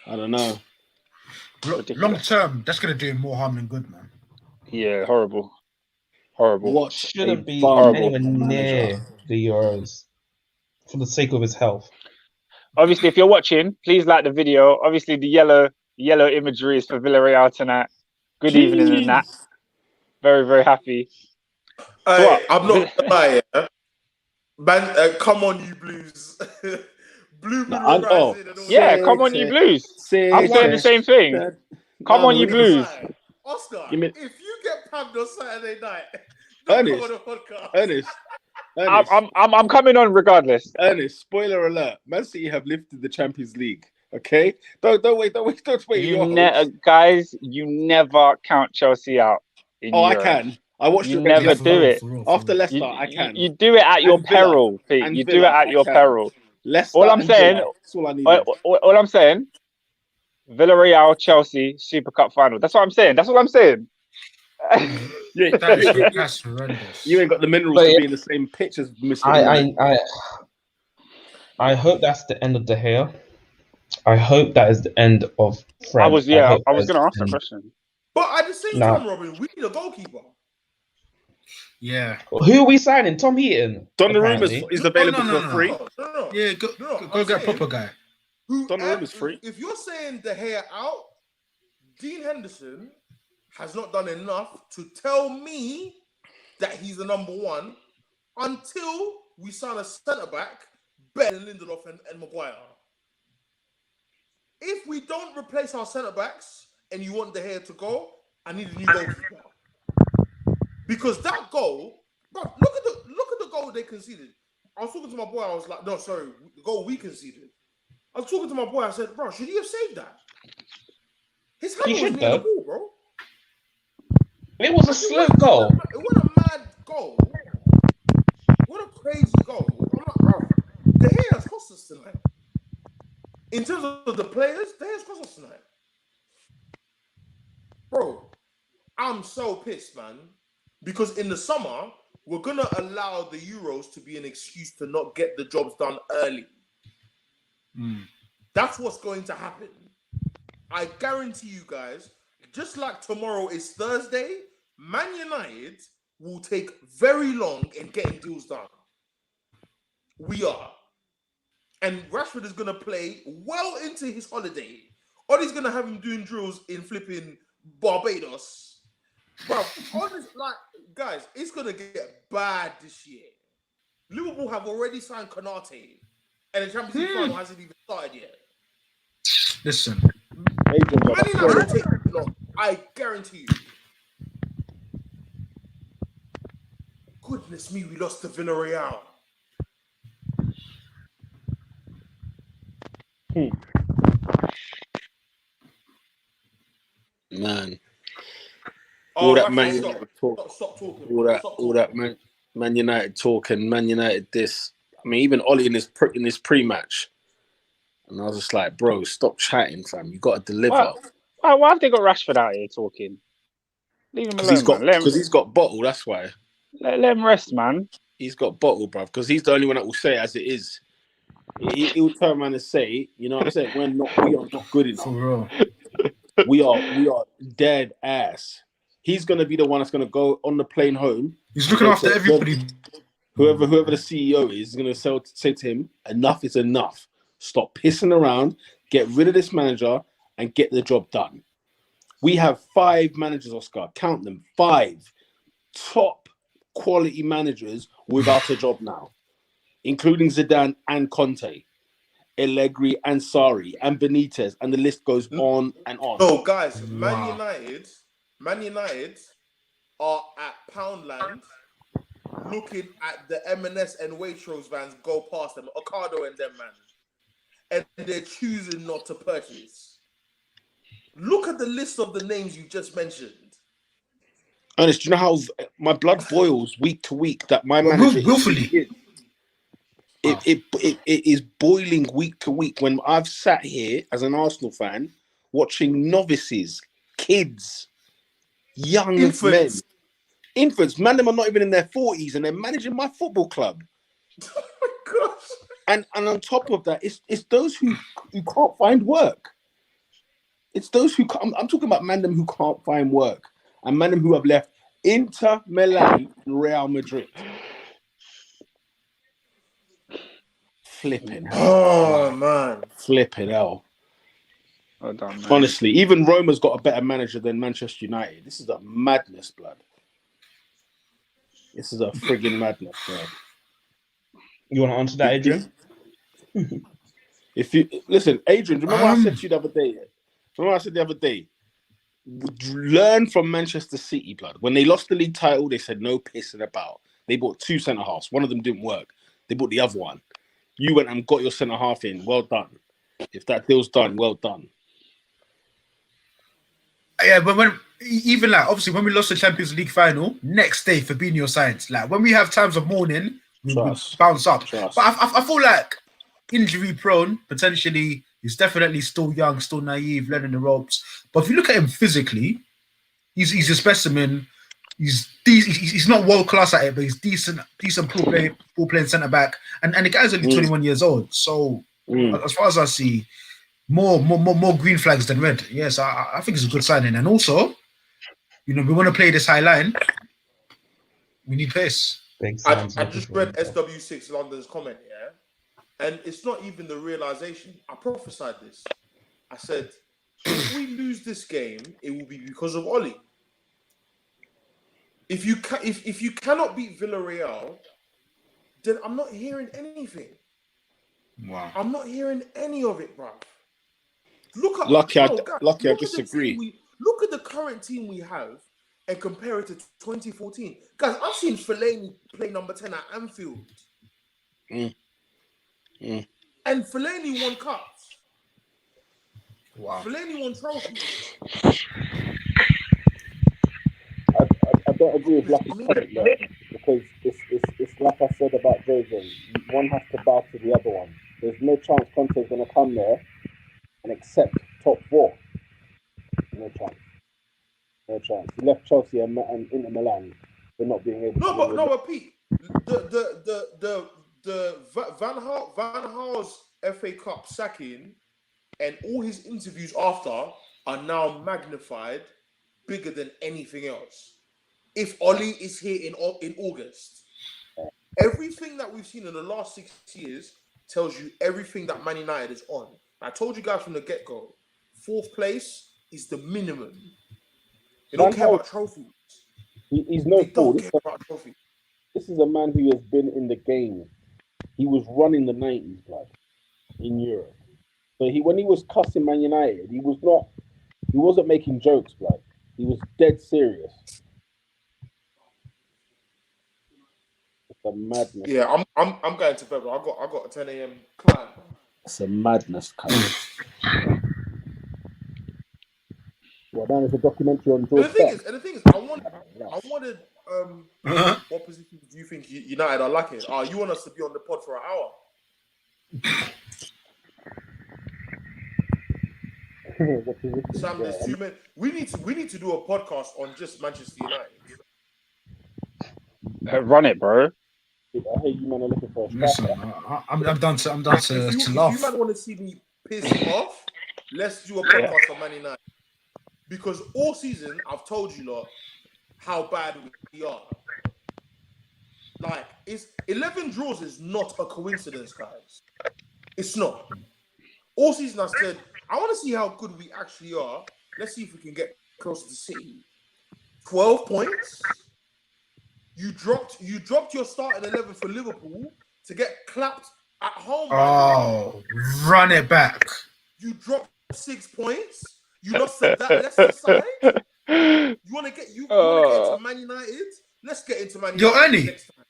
I don't know. Long term, that's gonna do him more harm than good, man. Yeah, horrible. What shouldn't be anywhere near the Euros for the sake of his health. Obviously, if you're watching, please like the video. Obviously, the yellow imagery is for Villareal tonight. Good evening and that. Very, very happy. I'm not lying. Man, come on, you Blues. Blue rising. Yeah, come on, you Blues. I'm saying the same thing. Come on, you Blues. Oscar, if you get pammed on Saturday night, don't come on the podcast. Ernest. I'm coming on regardless. Ernest, spoiler alert: Man City have lifted the Champions League. Okay, don't wait. Guys, you never count Chelsea out. I can. I watched you never do it after Leicester. I can. You do it at your peril, Pete. You do it at your peril. Leicester. All I'm saying. That's all I need. All I'm saying. Villarreal, Chelsea, Super Cup final. That's what I'm saying. That's all I'm saying. That's horrendous. You ain't got the minerals to be in the same pitch as Mr. I hope that's the end of De Gea. I hope that is the end of Fred. I was going to ask that question. But at the same time, Robin, we need a goalkeeper. Yeah. Who are we signing? Tom Heaton. Donnarumma is available for free. No. Yeah, go get a proper guy. Donnarumma's free. If you're saying De Gea out, Dean Henderson has not done enough to tell me that he's the number one until we sign a centre back better than Lindelof and Maguire. If we don't replace our centre backs and you want De Gea to go, I need a new goalkeeper. Because that goal, bro, look at the goal they conceded. I was talking to my boy, I was like, no, sorry, the goal we conceded. I was talking to my boy, I said, bro, should he have saved that? His hand was near the ball, bro. It was a slope goal. It was a mad goal. What a crazy goal. I'm like, bro, De Gea has cost us tonight. In terms of the players, De Gea's cost us tonight. Bro, I'm so pissed, man. Because in the summer, we're going to allow the Euros to be an excuse to not get the jobs done early. That's what's going to happen. I guarantee you guys, just like tomorrow is Thursday, Man United will take very long in getting deals done. We are. And Rashford is going to play well into his holiday. Ollie's going to have him doing drills in flipping Barbados. Bro, honestly, guys, it's going to get bad this year. Liverpool have already signed Konate, and the Champions League final hasn't even started yet. Listen. I guarantee you. Goodness me, we lost to Villareal. Man. All that Man United talk. Stop talking. All that Man United talk and Man United this. I mean, even Ollie in this pre-match. And I was just like, bro, stop chatting, fam. You got to deliver. Why have they got Rashford out here talking? Leave him alone, Because he's got bottle, that's why. Let him rest, man. He's got bottle, bruv. Because he's the only one that will say it as it is. He'll turn around and say, you know what I'm saying? We are not good enough. For real. We are dead ass. He's going to be the one that's going to go on the plane home. He's looking after everybody. Whoever the CEO is going to say to him, enough is enough. Stop pissing around, get rid of this manager, and get the job done. We have 5 managers, Oscar. Count them. 5 top quality managers without a job now, including Zidane and Conte, Allegri and Sarri and Benitez, and the list goes on and on. No, guys, Man United are at Poundland looking at the M&S and Waitrose vans go past them, Ocado and them, man. And they're choosing not to purchase. Look at the list of the names you just mentioned. Ernest, do you know how my blood boils week to week that my manager willfully. It is boiling week to week when I've sat here as an Arsenal fan watching novices, kids, young infants, man, them are not even in their 40s and they're managing my football club. Oh my gosh. And on top of that, it's those who can't find work. It's those who I'm talking about man them who can't find work and man them who have left Inter Milan and Real Madrid. Flipping hell. Oh man. Flipping hell. Well done, man. Honestly, even Roma's got a better manager than Manchester United. This is a madness, blood. This is a friggin' madness, bro. You want to answer that, Adrian? If you listen, Adrian, do you remember what I said to you the other day? Remember what I said the other day? Learn from Manchester City, blood. When they lost the league title, they said no pissing about. They bought 2 centre halves. One of them didn't work. They bought the other one. You went and got your centre half in. Well done. If that deal's done, well done. Yeah, but even like obviously when we lost the Champions League final, next day Fabinho signed. Like when we have times of mourning, we bounce up. But I feel like injury prone, potentially, he's definitely still young, still naive, learning the ropes. But if you look at him physically, he's a specimen. He's not world class at it, but he's decent ball playing centre back, and the guy's only 21 years old. So as far as I see, more green flags than red. Yes, I think it's a good signing, and also, we want to play this high line. We need pace. I just read SW6 London's comment, yeah, and it's not even the realization. I prophesied this. I said, if we lose this game, it will be because of Oli. If you cannot beat Villareal, then I'm not hearing anything. Wow. I'm not hearing any of it, bro. Look at I disagree. Look at the current team we have and compare it to 2014. Guys, I've seen Fellaini play number 10 at Anfield. And Fellaini won cups. Wow. Fellaini won trophies. I don't agree with Lucky's comment there, because it's like I said about Jose. One has to bow to the other one. There's no chance Conte's going to come there and accept top 4. No chance. No chance. He left Chelsea and Inter Milan for not being able. But Pete, the Van Gaal's FA Cup sacking and all his interviews after are now magnified, bigger than anything else. If Oli is here in August, everything that we've seen in the last 6 years tells you everything that Man United is on. I told you guys from the get-go, 4th place is the minimum. They don't care about trophies. He's no fool. They don't care about trophies. This is a man who has been in the game. He was running the 90s, blood, in Europe. So when he was cussing Man United, he wasn't making jokes, blood. He was dead serious. It's a madness. Yeah, I'm going to bed. I got a 10 a.m. client. It's a madness, cunt. Well, then there's a documentary on George. And the thing is, I wanted. What position do you think United are lacking? You want us to be on the pod for an hour? Sam, there's 2 minutes. We need to do a podcast on just Manchester United. Run it, bro. I hear you man are looking for a Listen, I'm done to laugh. If you man want to see me piss off, let's do a podcast on Man United. Because all season I've told you lot how bad we are. Like, 11 draws is not a coincidence, guys. It's not. All season I said, I want to see how good we actually are. Let's see if we can get closer to City. 12 points. You dropped your starting 11 for Liverpool to get clapped at home. Oh, run it back. You dropped 6 points. You lost that Leicester side. You want to get into Man United? Let's get into Man United. You're Ernie. Next time.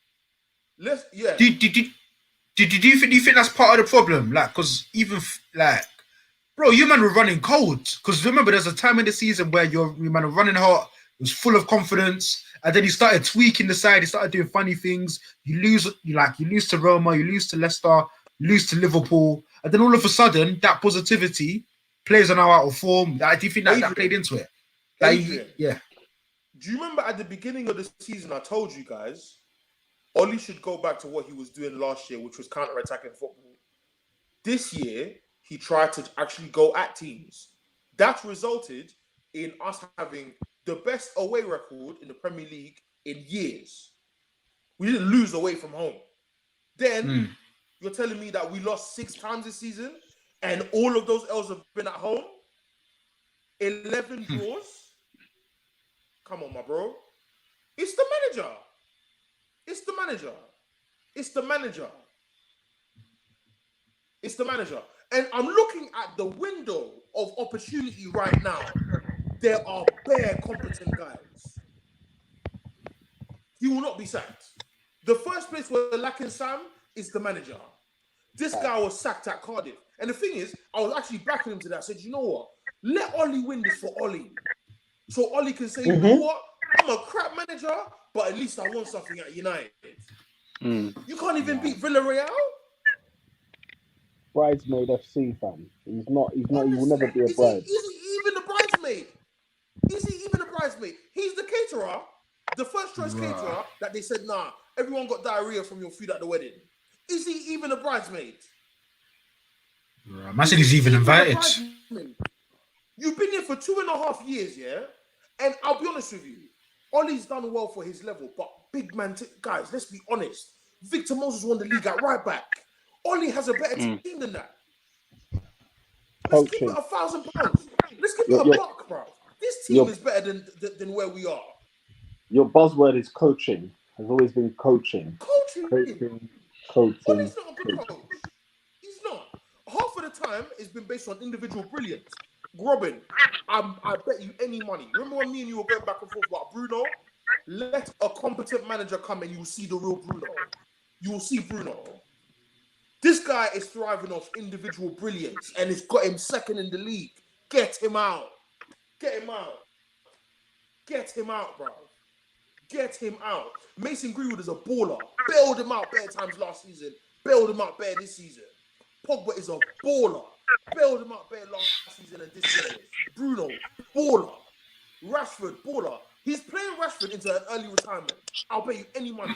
Yeah. Do you think that's part of the problem? Like, because even like, bro, you man were running cold. Because remember, there's a time in the season where you man are running hot. He was full of confidence, and then he started tweaking the side. He started doing funny things. You lose to Roma, you lose to Leicester, you lose to Liverpool, and then all of a sudden, that positivity, players are now out of form. Do you think that played into it? Yeah. Do you remember at the beginning of the season, I told you guys, Oli should go back to what he was doing last year, which was counter-attacking football. This year, he tried to actually go at teams. That resulted in us having the best away record in the Premier League in years. We didn't lose away from home. Then, you're telling me that we lost 6 times this season, and all of those L's have been at home? 11 draws? Come on, my bro. It's the manager. It's the manager. It's the manager. It's the manager. And I'm looking at the window of opportunity right now. There are bare competent guys. He will not be sacked. The first place we're lacking Sam is the manager. This guy was sacked at Cardiff. And the thing is, I was actually backing him to that. I said, you know what? Let Oli win this for Oli. So Oli can say, you know what? I'm a crap manager, but at least I won something at United. You can't even beat Villareal. Bridesmaid FC fan. He's not. He will never be a bride. Is he even a bridesmaid? Is he even a bridesmaid? He's the caterer, the first choice caterer that they said, nah, everyone got diarrhea from your food at the wedding. Is he even a bridesmaid? Man said he's even invited. You've been here for 2.5 years, yeah? And I'll be honest with you, Ollie's done well for his level, but big man, guys, let's be honest. Victor Moses won the league at right back. Ollie has a better team than that. Let's keep it £1,000. Let's keep it a buck, bro. This team is better than where we are. Your buzzword is coaching. Has always been coaching. Coaching. Ollie's not a good coach. He's not. Half of the time, it's been based on individual brilliance. Robin, I bet you any money. Remember when me and you were going back and forth about Bruno? Let a competent manager come and you will see the real Bruno. You will see Bruno. This guy is thriving off individual brilliance and it's got him second in the league. Get him out. Get him out. Get him out, bro. Get him out. Mason Greenwood is a baller. Bailed him out better times last season. Bailed him out better this season. Pogba is a baller. Bailed him out better last season and this season. Bruno, baller. Rashford, baller. He's playing Rashford into an early retirement. I'll bet you any money.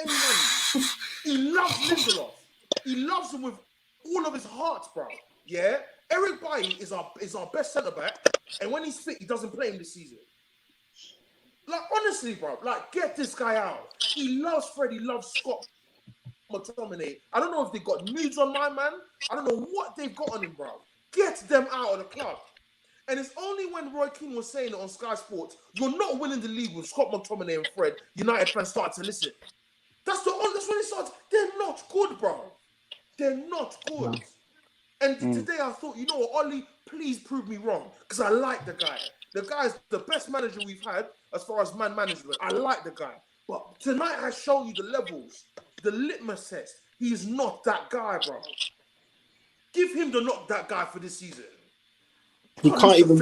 Any money. He loves Lindelof. He loves him with all of his heart, bro. Yeah? Eric Bailly is our best centre-back. And when he's fit, he doesn't play him this season. Like, honestly, bro. Like, get this guy out. He loves Fred. He loves Scott McTominay. I don't know if they got nudes on my man. I don't know what they've got on him, bro. Get them out of the club. And it's only when Roy Keane was saying it on Sky Sports, you're not winning the league with Scott McTominay and Fred, United fans start to listen. That's when it starts. They're not good, bro. They're not good. No. And today I thought, you know what, Ollie, please prove me wrong. Because I like the guy. The guy is the best manager we've had as far as man management. I like the guy. But tonight has shown you the levels, the litmus test. He's not that guy, bro. Give him the not that guy for this season. He can't even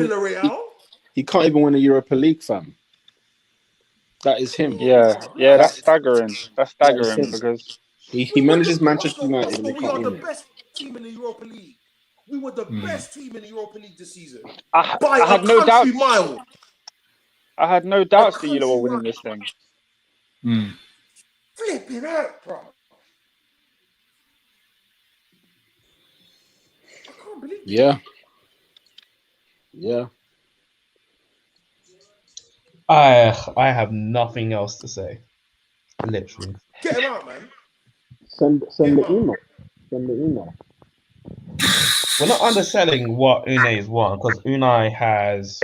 he can't even win a Europa League, fam. That is him. Yeah, that's staggering. That's staggering because he manages Manchester United. We are the best team in the Europa League. We were the best team in the Europa League this season. I had no doubt. I had no doubts that you were winning this thing. Flipping out, bro. I can't believe it. Yeah. I have nothing else to say. Literally. Get him out, man. Send the email. Send the email. We're not underselling what Unai has won because Unai has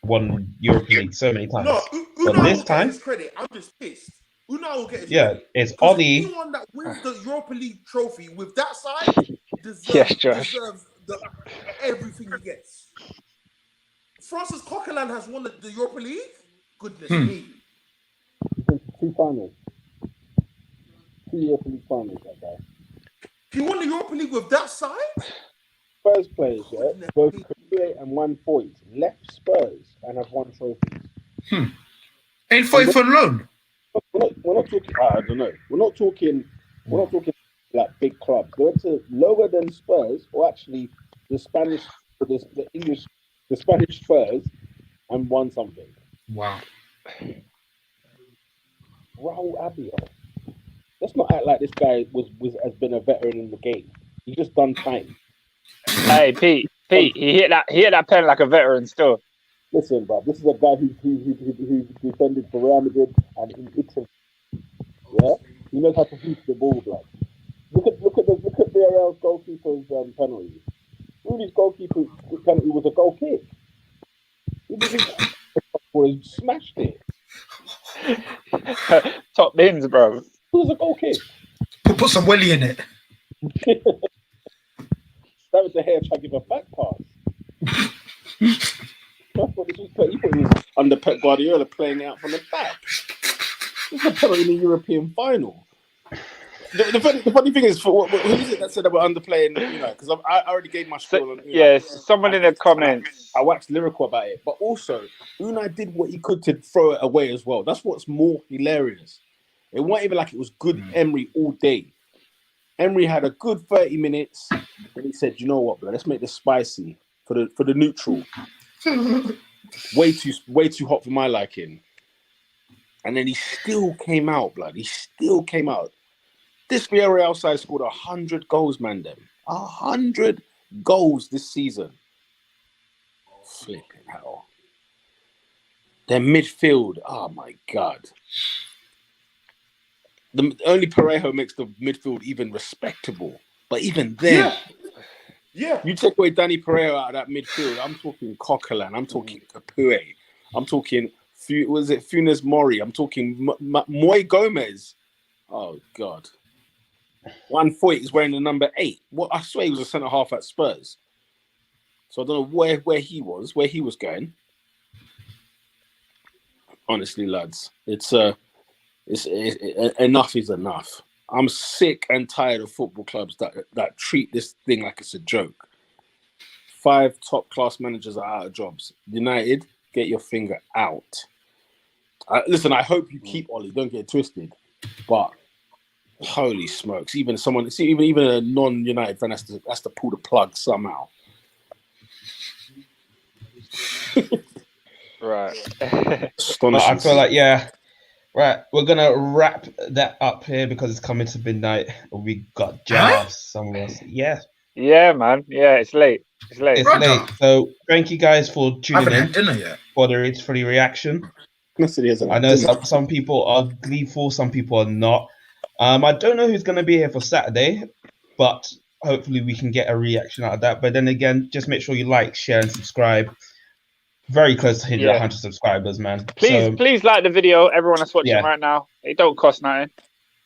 won European League so many times. No, but Unai this time, his credit. I'm just pissed. Unai will get his credit. It's Ollie. Anyone that wins the Europa League trophy with that side deserves everything he gets. Francis Coquelin has won the Europa League. Goodness me. Two finals. 2 Europa League finals, that guy. He won the Europa League with that side? First place, yeah. Both 48 and 140 left Spurs and have won trophies. Ain't 40 for loan. We're not talking. I don't know. We're not talking. We're not talking like big clubs. They went to lower than Spurs, or actually the Spanish, the English, the Spanish Spurs, and won something. Wow. Raul Abio. Let's not act like this guy has been a veteran in the game. He's just done time. Hey, Pete, he hit that pen like a veteran still. Listen, bro, this is a guy who defended for Real Madrid and in Italy. Yeah, he knows how to hoop the ball, blood. Look at Villarreal's goalkeeper's penalty. Rooney's goalkeeper's penalty was a goal kick. He didn't smashed it. Top bins, bro. It was a goal kick. Put some welly in it. That was the hair trying to give a back pass. He put his under Pep Guardiola playing it out from the back. This is a penalty in the European final. The funny thing is, who is it that said that we're underplaying? Because I already gave my spiel on. Yes, someone in the comments. I waxed lyrical about it, but also Unai did what he could to throw it away as well. That's what's more hilarious. It wasn't even like it was good Emery all day. Emery had a good 30 minutes, and he said, "You know what, bro? Let's make this spicy for the neutral. way too hot for my liking." And then he still came out, blood. He still came out. This Villareal side scored 100 goals, man. 100 goals this season. Flipping hell. Their midfield, oh my God. Only Parejo makes the midfield even respectable. But even then, yeah. You take away Danny Parejo out of that midfield, I'm talking Coquelin, I'm talking Capoue, I'm talking, Funes Mori, I'm talking Moy Gomez. Oh, God. 140 is wearing the number 8. Well, I swear he was a centre half at Spurs. So I don't know where he was going. Honestly, lads, it's enough is enough. I'm sick and tired of football clubs that treat this thing like it's a joke. 5 top-class managers are out of jobs. United, get your finger out. Listen, I hope you keep Ollie. Don't get it twisted. But holy smokes, even a non-United fan has to pull the plug somehow. Right. I feel like right. We're gonna wrap that up here because it's coming to midnight. We got jobs somewhere. Yeah. Yeah, man. Yeah, it's late. It's late. So thank you guys for tuning in had dinner yet. for the reaction. I know some people are gleeful, some people are not. I don't know who's going to be here for Saturday, but hopefully we can get a reaction out of that. But then again, just make sure you like, share, and subscribe. Very close to hitting 100 subscribers, man. Please like the video, everyone that's watching right now. It don't cost nothing.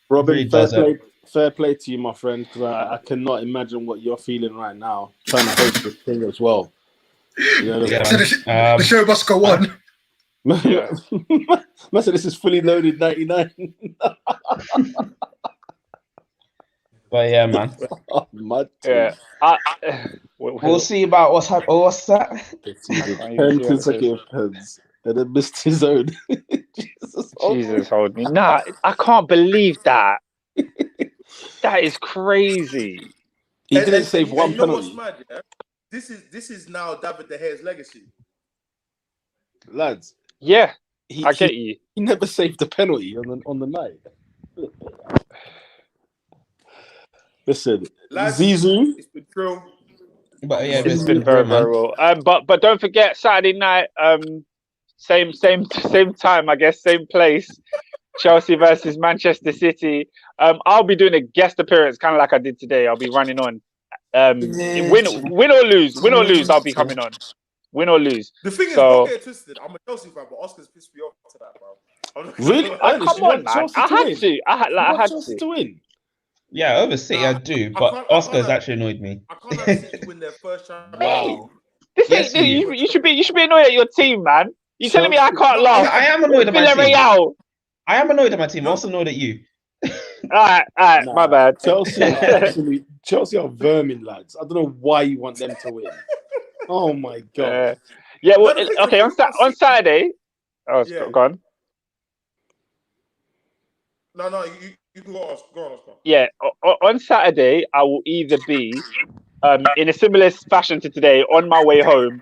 Robin, really fair play to you, my friend, because I cannot imagine what you're feeling right now, trying to host this thing as well. The show must go on. Master, this is fully loaded 99. But yeah, man. We'll see about what's happening. What's that? 10 consecutive pens. And then missed his own. Jesus, hold me. Nah, I can't believe that. That is crazy. He didn't save one penalty. What's mad, yeah? This is now David De Gea's legacy. Lads. Yeah, I get you. He never saved a penalty on the night. Listen, lads, Zizou. It's been true. But yeah, it's been very well. But don't forget Saturday night. Same time, I guess, same place. Chelsea versus Manchester City. I'll be doing a guest appearance, kind of like I did today. I'll be running on. Win or lose, I'll be coming on. Win or lose. The thing is, don't get twisted. I'm a Chelsea fan, but Oscar's pissed me off to that, bro. Really? Come on, man. I had to win. Yeah, over City I do, but Oscar's actually annoyed me. I can't have City win their first chance. Wow. This ain't you should be annoyed at your team, man. You telling me I can't laugh? I am annoyed at my team. Villarreal. I am annoyed at my team. I'm also annoyed at you. All right, my bad. Chelsea are vermin, lads. I don't know why you want them to win. Oh my god. Yeah, well, No, okay. On Saturday, Yeah. go on. No, you can go on, Oscar. Yeah, on Saturday, I will either be in a similar fashion to today, on my way home,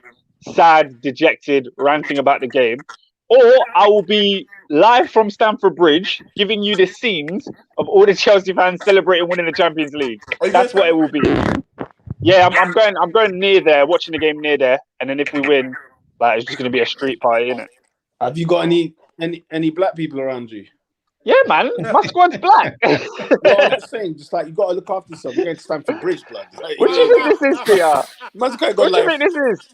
sad, dejected, ranting about the game, or I will be live from Stamford Bridge, giving you the scenes of all the Chelsea fans celebrating winning the Champions League. That's what it will be. Yeah, I'm going near there, watching the game near there, and then if we win, like it's just going to be a street party, innit? Have you got any black people around you? Yeah, man, my squad's black. No, I'm just saying, just like you got to look after yourself. You're going to Stamford Bridge, blood. Like, What do you think this is, Peter? Man's going What do you think this is?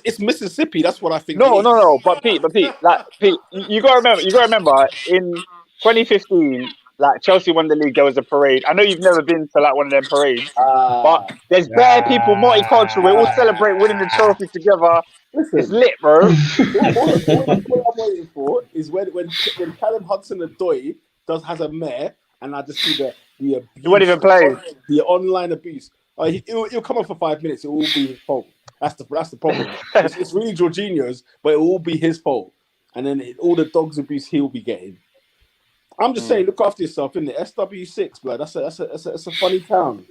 It's Mississippi. That's what I think. No. But Pete, like Pete, you gotta remember, in 2015, like Chelsea won the league. There was a parade. I know you've never been to like one of them parades, but there's bare people, multicultural. We all celebrate winning the trophy together. Listen, it's lit, bro. all I'm waiting for is when Callum Hudson-Odoi has a mare, and I just see the abuse. He won't even play. The online abuse. He'll come on for 5 minutes. It will be his fault. That's the problem. It's really Jorginho's, but it will be his fault. And then all the dogs abuse he'll be getting. I'm just saying, look after yourself, innit? SW6, blood. That's a funny town.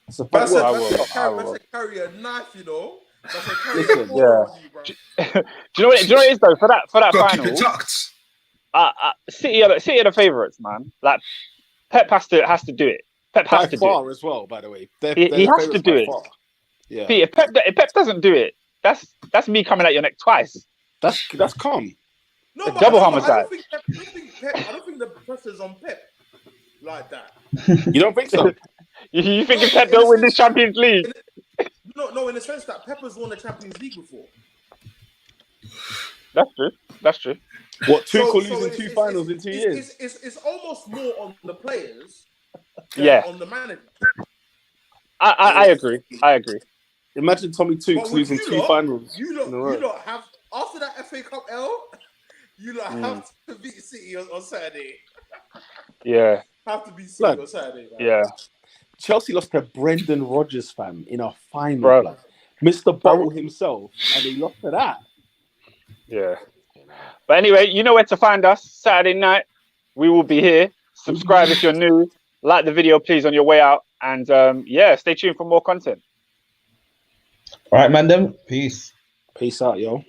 It's a funny That's a carry a knife, you know. That's a carry Listen, a yeah. Do you know what it is though? For that final, City are the favourites, man. Like Pep has to do it. Pep has to do it as well. By the way, he has to do it. Far. Yeah. See, if Pep doesn't do it, that's me coming at your neck twice. That's calm. No, a double homicide. I don't think the pressure's on Pep like that. You don't think so? you think if Pep don't win this Champions League? No, in the sense that Pep has won the Champions League before. That's true. What, Tuchel losing two finals in 2 years? It's almost more on the players than on the manager. I agree. Imagine Tommy Tuchel losing two finals. You don't have, after that FA Cup L, you don't have to beat City on Saturday. Yeah. Have to beat City on Saturday. Man. Yeah. Chelsea lost to Brendan Rodgers, fam, in a final. Like, Mr. Bottle himself, and they lost to that. Yeah. But anyway, you know where to find us. Saturday night, we will be here. Subscribe if you're new. Like the video, please, on your way out. And stay tuned for more content. All right, man. Peace. Peace out, yo.